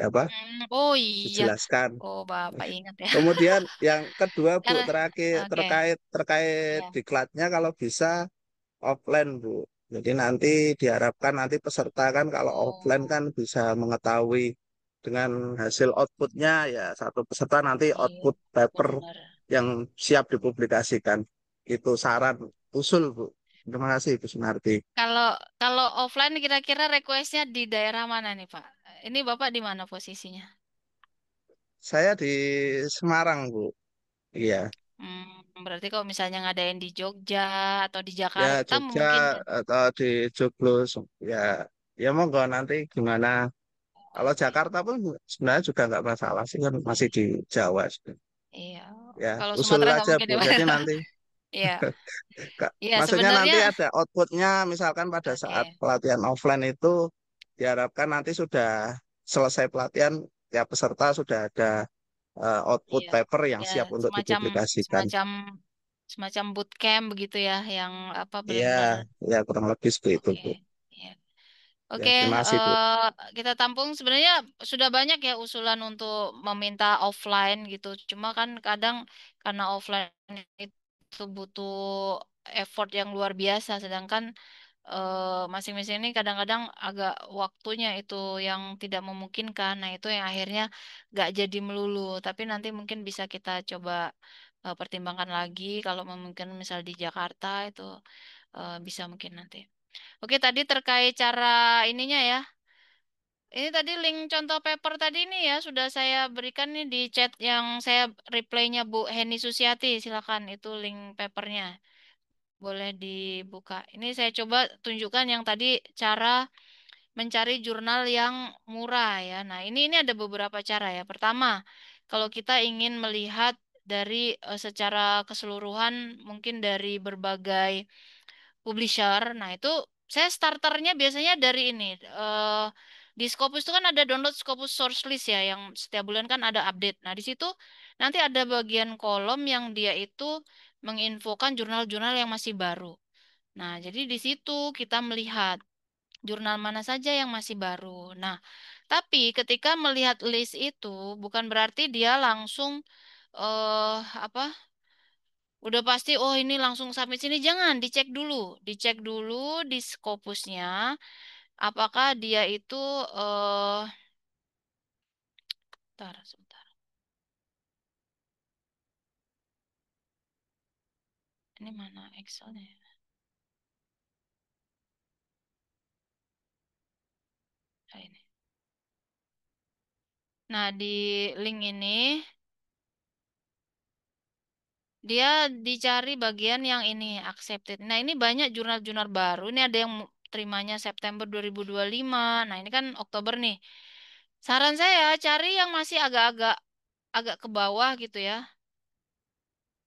apa Oh iya. dijelaskan. Oh, Bapak ingat ya. Kemudian yang kedua Bu Karena terakhir oke. terkait Ya. diklatnya kalau bisa offline Bu. Jadi nanti diharapkan nanti peserta kan kalau offline Oh. kan bisa mengetahui dengan hasil outputnya ya satu peserta nanti Iya, output paper benar. yang siap dipublikasikan. Itu saran usul Bu. Terima kasih Bu Sunarti. Kalau kalau offline kira-kira requestnya di daerah mana nih Pak? Ini Bapak di mana posisinya? Saya di Semarang Bu. Iya. Berarti kalau misalnya ngadain di Jogja atau di Ya Jakarta Jogja memungkinkan. atau di Joglos ya ya monggo nanti gimana. Kalau Oke. Jakarta pun sebenarnya juga nggak masalah sih kan masih di Jawa. Iya. Ya, Kalau usul Sumatera nggak aja mungkin Bu. ya Pak. Jadi nanti Iya. Iya maksudnya sebenarnya. nanti ada outputnya misalkan pada saat Oke. pelatihan offline itu diharapkan nanti sudah selesai pelatihan ya peserta sudah ada output Iya. paper yang Ya siap untuk semacam dipublikasikan. semacam semacam bootcamp begitu ya, yang apa Iya, benar-benar. ya kurang lebih seperti itu Oke. Bu. Iya. Ya, Oke, terima kasih Bu. kita tampung sebenarnya sudah banyak ya usulan untuk meminta offline gitu. Cuma kan kadang karena offline itu butuh effort yang luar biasa, sedangkan masing-masing ini kadang-kadang agak waktunya itu yang tidak memungkinkan. Nah, itu yang akhirnya nggak jadi melulu. Tapi nanti mungkin bisa kita coba pertimbangkan lagi kalau memungkinkan misal di Jakarta itu bisa mungkin nanti. Oke, tadi terkait cara ininya ya. Ini tadi link contoh paper tadi nih ya sudah saya berikan nih di chat yang saya reply-nya Bu Heni Susiati. Silakan itu link papernya. Boleh dibuka. Ini saya coba tunjukkan yang tadi cara mencari jurnal yang murah ya. Nah, ini ada beberapa cara ya. Pertama, kalau kita ingin melihat dari secara keseluruhan mungkin dari berbagai publisher. Nah, itu saya starternya biasanya dari ini. Di Scopus itu kan ada download Scopus source list ya, yang setiap bulan kan ada update. Nah, di situ nanti ada bagian kolom yang dia itu menginfokan jurnal-jurnal yang masih baru. Nah, jadi di situ kita melihat jurnal mana saja yang masih baru. Nah, tapi ketika melihat list itu bukan berarti dia langsung apa udah pasti, oh ini langsung submit sini. Jangan, dicek dulu. Dicek dulu di Scopusnya. Apakah dia itu, bentar, sebentar. Ini mana Excelnya ya? Nah, ini. Nah, di link ini, dia dicari bagian yang ini, accepted. Nah, ini banyak jurnal-jurnal baru. Ini ada yang terimanya September 2025. Nah, ini kan Oktober nih. Saran saya cari yang masih agak-agak agak ke bawah gitu ya.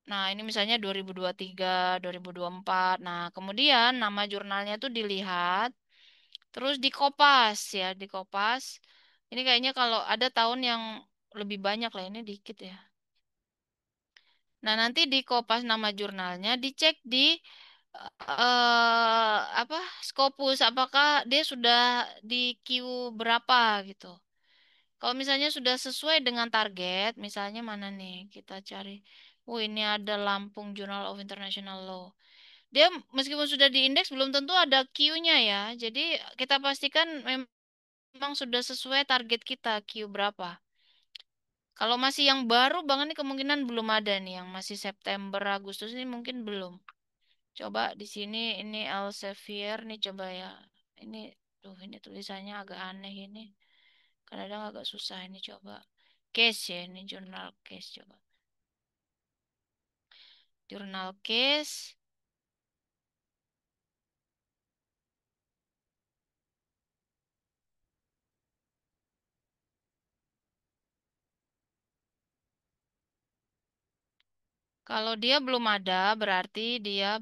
Nah, ini misalnya 2023, 2024. Nah, kemudian nama jurnalnya tuh dilihat, terus dikopas ya, dikopas. Ini kayaknya kalau ada tahun yang lebih banyak lah, ini dikit ya. Nah, nanti dikopas nama jurnalnya, dicek di apa Scopus, apakah dia sudah di queue berapa gitu. Kalau misalnya sudah sesuai dengan target, misalnya mana nih kita cari. Oh, ini ada Lampung Journal of International Law. Dia meskipun sudah diindeks belum tentu ada Q-nya ya. Jadi kita pastikan memang sudah sesuai target kita Q berapa. Kalau masih yang baru banget nih kemungkinan belum ada nih, yang masih September Agustus ini mungkin belum. Coba di sini ini Elsevier nih coba ya. Ini tuh ini tulisannya agak aneh ini. Kadang-kadang agak susah ini coba. Case ya, ini jurnal case coba. Jurnal case. Kalau dia belum ada, berarti dia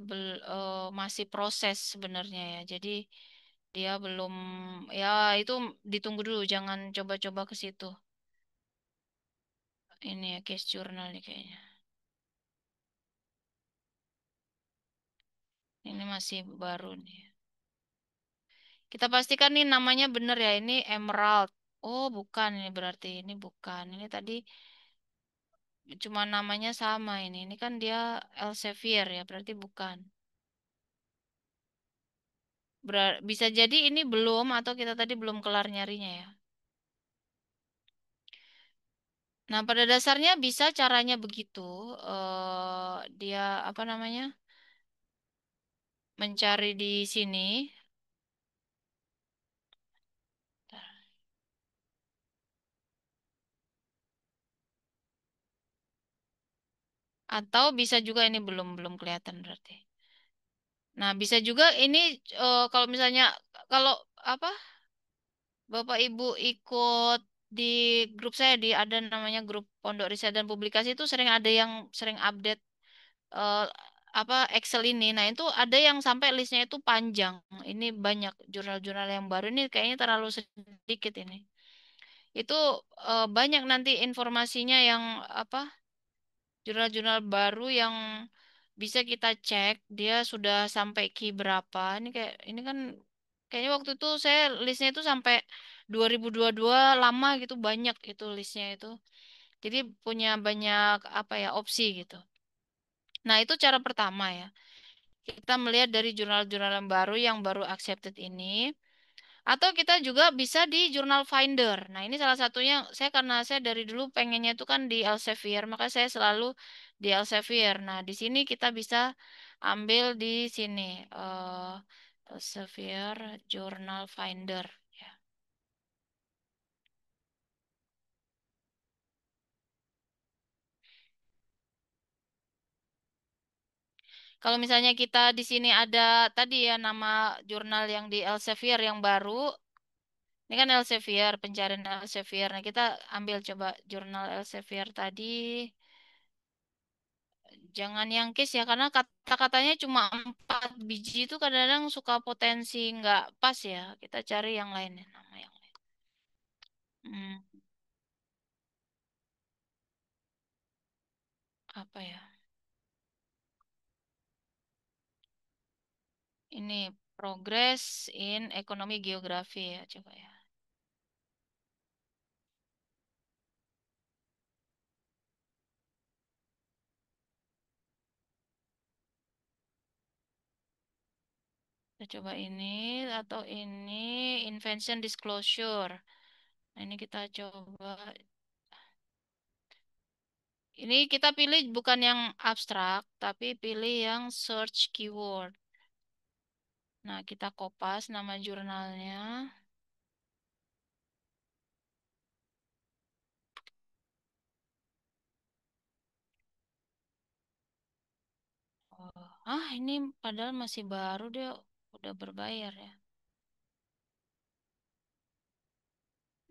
masih proses sebenarnya ya. Jadi dia belum, ya itu ditunggu dulu, jangan coba-coba ke situ. Ini ya case jurnal nih kayaknya. Ini masih baru nih. Kita pastikan nih namanya benar ya. Ini Emerald. Oh, bukan ini berarti ini bukan. Ini tadi cuma namanya sama ini. Ini kan dia Elsevier ya, berarti bukan. Bisa jadi ini belum atau kita tadi belum kelar nyarinya ya. Nah, pada dasarnya bisa caranya begitu. Dia apa namanya? Mencari di sini. Atau bisa juga ini belum belum kelihatan berarti. Nah, bisa juga ini kalau misalnya kalau apa Bapak Ibu ikut di grup saya ada namanya grup Pondok Riset dan Publikasi itu sering ada yang sering update eh, apa Excel ini. Nah, itu ada yang sampai listnya itu panjang. Ini banyak jurnal-jurnal yang baru ini kayaknya terlalu sedikit ini. Itu banyak nanti informasinya yang apa jurnal-jurnal baru yang bisa kita cek dia sudah sampai key berapa. Ini kan kayaknya waktu itu saya listnya itu sampai 2022 lama gitu banyak itu listnya itu. Jadi punya banyak apa ya opsi gitu. Nah, itu cara pertama ya. Kita melihat dari jurnal-jurnal yang baru accepted ini. Atau kita juga bisa di Journal Finder. Nah, ini salah satunya saya karena saya dari dulu pengennya itu kan di Elsevier, maka saya selalu di Elsevier. Nah, di sini kita bisa ambil di sini Elsevier Journal Finder ya. Kalau misalnya kita di sini ada tadi ya nama jurnal yang di Elsevier yang baru. Ini kan Elsevier, pencarian Elsevier. Nah, kita ambil coba jurnal Elsevier tadi. Jangan yang case ya, karena kata-katanya cuma 4 biji itu kadang-kadang suka potensi nggak pas ya. Kita cari yang lain ya, nama yang lain. Hmm, apa ya? Ini Progress in Ekonomi Geografi ya, coba ya. Kita coba ini atau ini Invention Disclosure. Nah, ini kita coba. Ini kita pilih bukan yang abstrak, tapi pilih yang search keyword. Nah, kita kopas nama jurnalnya. Oh, ini padahal masih baru dia udah berbayar ya.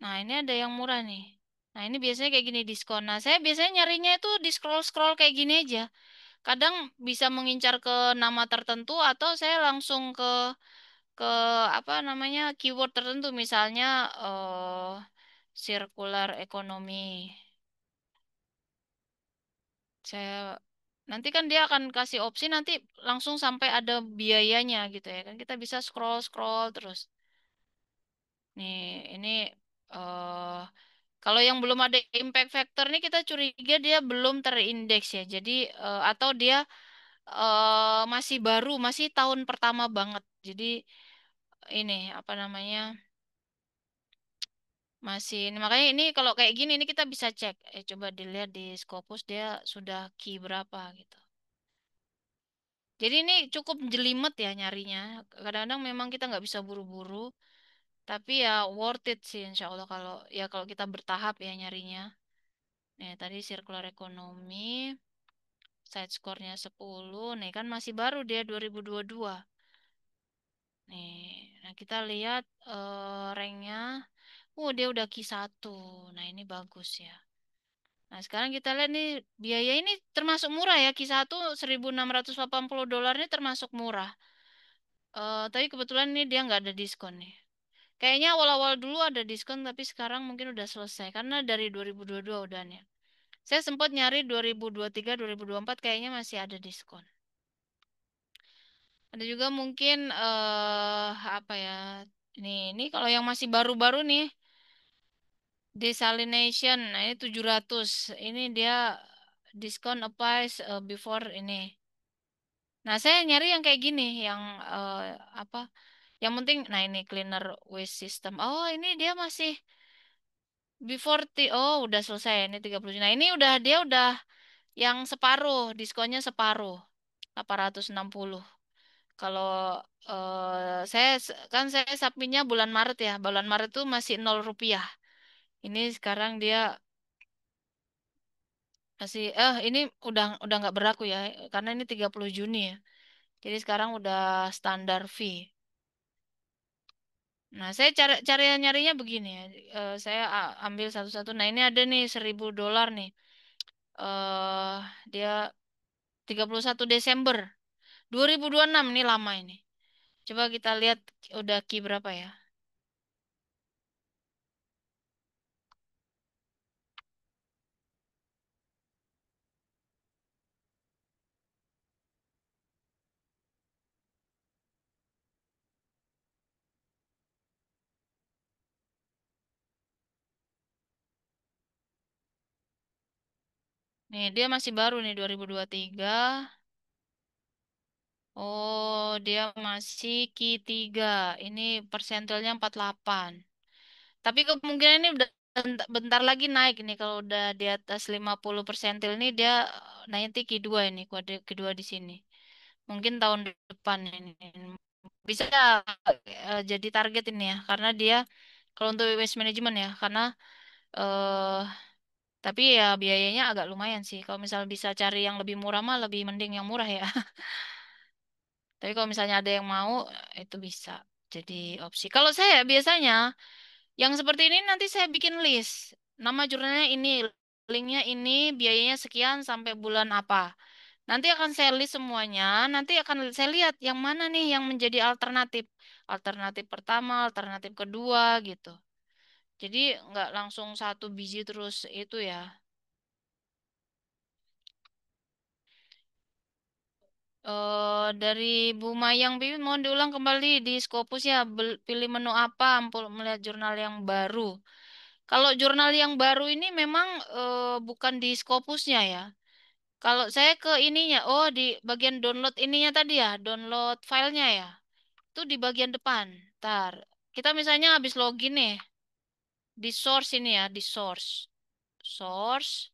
Nah, ini ada yang murah nih. Nah, ini biasanya kayak gini diskon. Nah, saya biasanya nyarinya itu di scroll-scroll kayak gini aja. Kadang bisa mengincar ke nama tertentu atau saya langsung ke apa namanya keyword tertentu misalnya circular economy. Saya nanti kan dia akan kasih opsi nanti langsung sampai ada biayanya gitu ya kan kita bisa scroll terus. Nih, ini eh kalau yang belum ada impact factor nih kita curiga dia belum terindeks ya. Jadi atau dia masih baru, masih tahun pertama banget. Jadi ini apa namanya? Masih makanya ini kalau kayak gini ini kita bisa cek. Coba dilihat di Scopus dia sudah key berapa gitu. Jadi ini cukup jelimet ya nyarinya. Kadang-kadang memang kita nggak bisa buru-buru. Tapi ya worth it sih insya Allah kalau kita bertahap ya nyarinya. Nih tadi circular economy, side score-nya 10. Nih kan masih baru dia 2022. Nih, nah kita lihat rank-nya. Dia udah Q1. Nah ini bagus ya. Nah sekarang kita lihat nih biaya ini termasuk murah ya. Q1 $1.680 ini termasuk murah. Tapi kebetulan ini dia nggak ada diskon nih. Kayaknya awal-awal dulu ada diskon tapi sekarang mungkin udah selesai karena dari 2022 udah nih. Saya sempat nyari 2023, 2024 kayaknya masih ada diskon. Ada juga mungkin apa ya? Ini kalau yang masih baru-baru nih desalination, nah ini 700. Ini dia diskon applies before ini. Nah, saya nyari yang kayak gini, yang apa? Yang penting, nah ini cleaner waste system. Oh, ini dia masih B40, oh udah selesai ini 30 Juni. Nah ini udah dia udah yang separuh, diskonnya separuh, 860. Kalau kan saya submitnya bulan Maret ya. Bulan Maret tuh masih 0 rupiah. Ini sekarang dia masih ini udah nggak berlaku ya karena ini 30 Juni ya. Jadi sekarang udah standar fee. Nah, saya cari nyarinya begini ya. Saya ambil satu-satu. Nah, ini ada nih $1.000 nih. eh Dia 31 Desember 2026 ini lama ini. Coba kita lihat udah key berapa ya. Nih, dia masih baru nih 2023. Oh, dia masih key 3. Ini persentilnya 48. Tapi kemungkinan ini udah bentar lagi naik nih. Kalau udah di atas 50 persentil nih dia nanti Q2 ini, kode kedua di sini. Mungkin tahun depan ini. Bisa jadi target ini ya. Karena dia, kalau untuk waste management ya. Karena, eh tapi ya biayanya agak lumayan sih. Kalau misal bisa cari yang lebih murah mah lebih mending yang murah ya. Tapi kalau misalnya ada yang mau, itu bisa jadi opsi. Kalau saya biasanya yang seperti ini nanti saya bikin list. Nama jurnalnya ini, linknya ini, biayanya sekian sampai bulan apa. Nanti akan saya list semuanya. Nanti akan saya lihat yang mana nih yang menjadi alternatif. Alternatif pertama, alternatif kedua gitu. Jadi nggak langsung satu biji terus itu ya. Dari Bu Mayang Bibi mohon diulang kembali di Scopus ya. Pilih menu apa ampul melihat jurnal yang baru. Kalau jurnal yang baru ini memang bukan di Scopusnya ya. Kalau saya ke ininya, oh di bagian download ininya tadi ya, download filenya ya. Itu di bagian depan. Ntar, kita misalnya habis login nih, di source ini ya, di source. Source,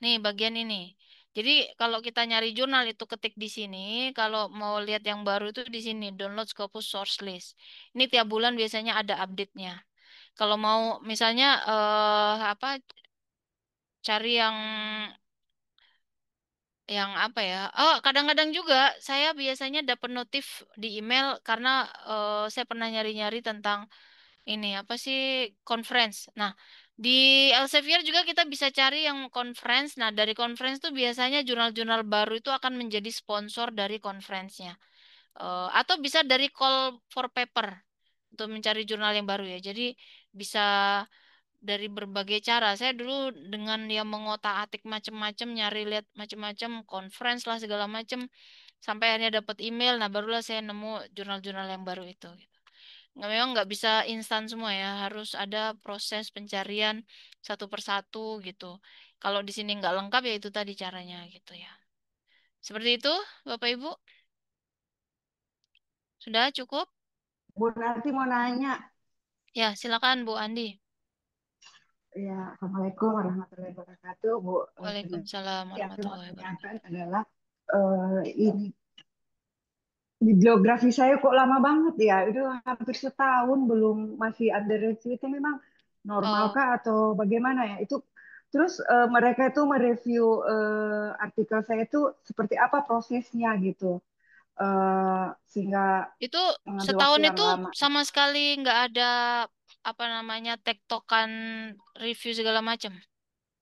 nih bagian ini. Jadi kalau kita nyari jurnal itu ketik di sini, kalau mau lihat yang baru itu di sini, download Scopus source list. Ini tiap bulan biasanya ada update-nya. Kalau mau misalnya apa cari yang apa ya? Oh, kadang-kadang juga saya biasanya dapat notif di email karena saya pernah nyari-nyari tentang ini apa sih conference. Nah, di Elsevier juga kita bisa cari yang conference. Nah, dari conference tuh biasanya jurnal-jurnal baru itu akan menjadi sponsor dari conference-nya. Atau bisa dari call for paper untuk mencari jurnal yang baru ya. Jadi bisa dari berbagai cara. Saya dulu dengan yang mengotak-atik macam-macam, nyari lihat macam-macam, conference lah segala macam, sampai akhirnya dapat email. Nah, barulah saya nemu jurnal-jurnal yang baru itu. Gitu. Memang nggak bisa instan semua ya, harus ada proses pencarian satu persatu gitu. Kalau di sini nggak lengkap ya itu tadi caranya gitu ya. Seperti itu, Bapak Ibu. Sudah cukup? Bu nanti mau nanya, Ya, silakan Bu Andi. ya, Assalamualaikum warahmatullahi wabarakatuh, Bu. Waalaikumsalam Yang saya mau warahmatullahi tanyakan wabarakatuh. adalah ini bibliografi saya kok lama banget ya? Itu hampir setahun belum masih under review. Itu memang Oh, normalkah atau bagaimana ya? Itu terus mereka itu mereview artikel saya itu seperti apa prosesnya gitu, sehingga itu mengambil waktu setahun yang itu lama. sama sekali nggak ada apa namanya tektokan review segala macam.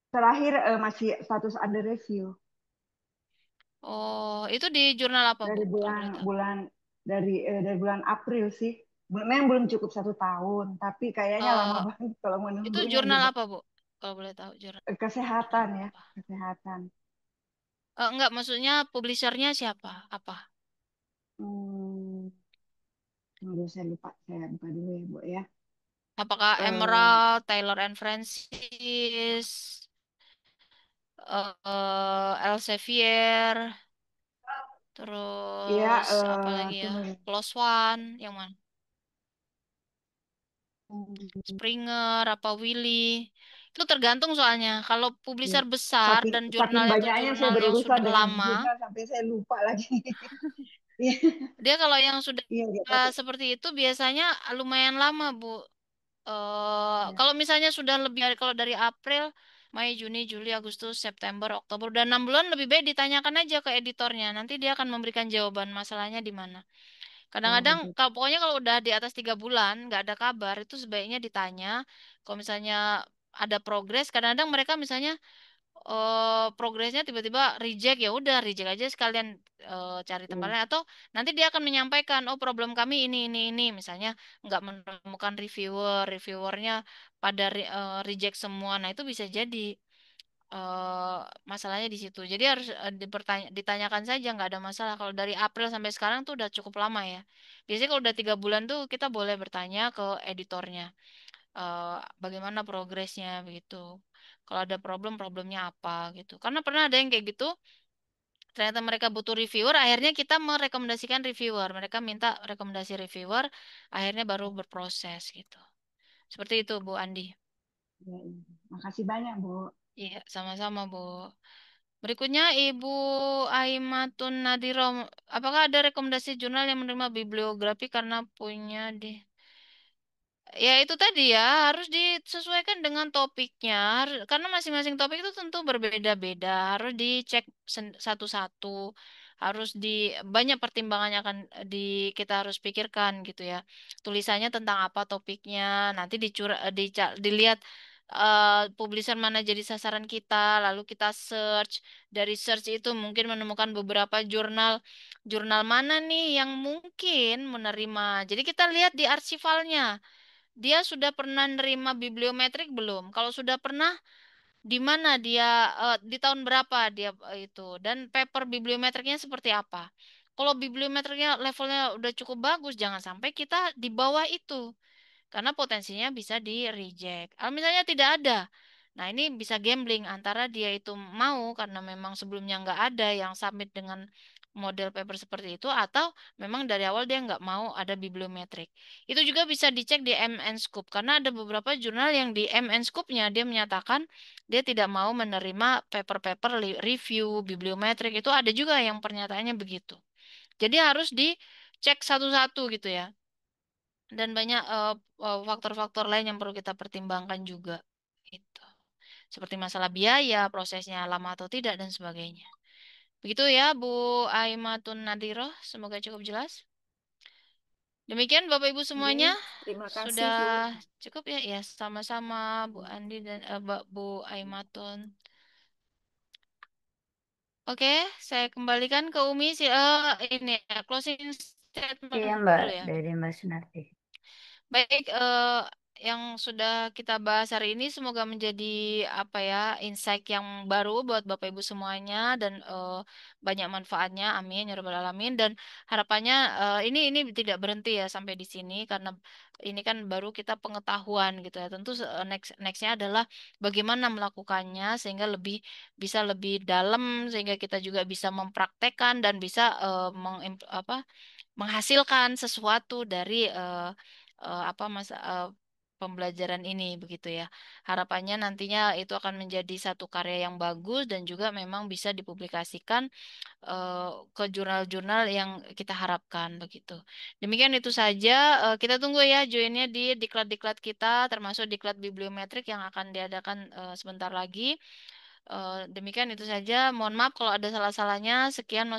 Terakhir masih status under review Oh, itu di jurnal apa Bu? dari Kalau bulan boleh tahu. bulan dari bulan April sih. Memang belum cukup satu tahun, tapi kayaknya lama Eh, banget kalau itu menunggunya jurnal gitu. apa Bu? Kalau boleh tahu jurnal Kesehatan ya, apa? kesehatan. Enggak, maksudnya publishernya siapa? Apa? Hmm, Aduh, saya lupa, saya buka dulu ya, Bu ya. Apakah Eh, Emerald, Taylor and Francis, Elsevier, ya, terus apa lagi ya? tunggu. Plus One, yang mana? Springer, apa Willy. Itu tergantung soalnya. Kalau Ya. publisher besar dan Saking jurnalnya itu banyaknya saya jurnal yang berurusan sudah dengan lama, jurnal sampai saya lupa lagi. Iya, dia kalau yang sudah iya, nggak apa-apa. seperti itu biasanya lumayan lama, Bu. Ya. Kalau misalnya sudah lebih kalau dari April, Mei, Juni, Juli, Agustus, September, Oktober, udah 6 bulan lebih baik ditanyakan aja ke editornya. Nanti dia akan memberikan jawaban masalahnya di mana. Oh, Kadang-kadang begitu. kalau pokoknya kalau udah di atas 3 bulan nggak ada kabar itu sebaiknya ditanya. Kalau misalnya ada progres, kadang-kadang mereka misalnya progresnya tiba-tiba reject, ya udah reject aja sekalian, cari tempat Iya. lain, atau nanti dia akan menyampaikan, oh problem kami ini misalnya nggak menemukan reviewernya pada reject semua. Nah itu bisa jadi eh, masalahnya di situ. Jadi harus ditanyakan saja, nggak ada masalah. Kalau dari April sampai sekarang tuh udah cukup lama ya. Biasanya kalau udah 3 bulan tuh kita boleh bertanya ke editornya, bagaimana progresnya begitu. Kalau ada problemnya apa gitu. Karena pernah ada yang kayak gitu. Ternyata mereka butuh reviewer, akhirnya kita merekomendasikan reviewer. Mereka minta rekomendasi reviewer, akhirnya baru berproses gitu. Seperti itu, Bu Andi. Ya, iya. Makasih banyak, Bu. Iya, sama-sama, Bu. Berikutnya Ibu Aimatun Nadiro. Apakah ada rekomendasi jurnal yang menerima bibliografi karena punya di... Ya itu tadi ya, harus disesuaikan dengan topiknya. Karena masing-masing topik itu tentu berbeda-beda. Harus dicek satu-satu. Harus di banyak pertimbangannya akan kita harus pikirkan gitu ya. Tulisannya tentang apa topiknya. Nanti dilihat publisher mana jadi sasaran kita. Lalu kita search. Dari search itu mungkin menemukan beberapa jurnal. Jurnal mana nih yang mungkin menerima. Jadi kita lihat di archivalnya. Dia sudah pernah nerima bibliometrik belum? Kalau sudah pernah, di mana dia, di tahun berapa dia itu, dan paper bibliometriknya seperti apa? Kalau bibliometriknya levelnya udah cukup bagus, jangan sampai kita di bawah itu karena potensinya bisa di reject. Kalau misalnya tidak ada, nah ini bisa gambling antara dia itu mau karena memang sebelumnya nggak ada yang submit dengan model paper seperti itu, atau memang dari awal dia nggak mau ada bibliometrik. Itu juga bisa dicek di MN Scoop karena ada beberapa jurnal yang di MN Scoop-nya dia menyatakan dia tidak mau menerima paper-paper review bibliometrik. Itu ada juga yang pernyataannya begitu. Jadi harus dicek satu-satu gitu ya. Dan banyak faktor-faktor lain yang perlu kita pertimbangkan juga. Gitu. Seperti masalah biaya, prosesnya lama atau tidak, dan sebagainya. Begitu ya, Bu Aimatun Nadiro. Semoga cukup jelas. Demikian Bapak Ibu semuanya. Iya, terima kasih, Sudah Bu. cukup ya? Ya, sama-sama Bu Andi dan Bu Aimatun. Oke, saya kembalikan ke Umi. Ini ya, closing statement Iya Mbak, dulu ya. dari Mbak Sunarti. Baik, yang sudah kita bahas hari ini semoga menjadi apa ya, insight yang baru buat Bapak Ibu semuanya, dan banyak manfaatnya. Amin ya rabbal alamin. Dan harapannya ini tidak berhenti ya sampai di sini, karena ini kan baru kita pengetahuan gitu ya. Tentu nextnya adalah bagaimana melakukannya sehingga bisa lebih dalam, sehingga kita juga bisa mempraktekkan dan bisa menghasilkan sesuatu dari apa pembelajaran ini begitu ya. Harapannya nantinya itu akan menjadi satu karya yang bagus dan juga memang bisa dipublikasikan ke jurnal-jurnal yang kita harapkan begitu. Demikian itu saja. Kita tunggu ya joinnya di diklat-diklat kita, termasuk diklat bibliometrik yang akan diadakan sebentar lagi. Demikian itu saja. Mohon maaf kalau ada salah-salahnya. Sekian.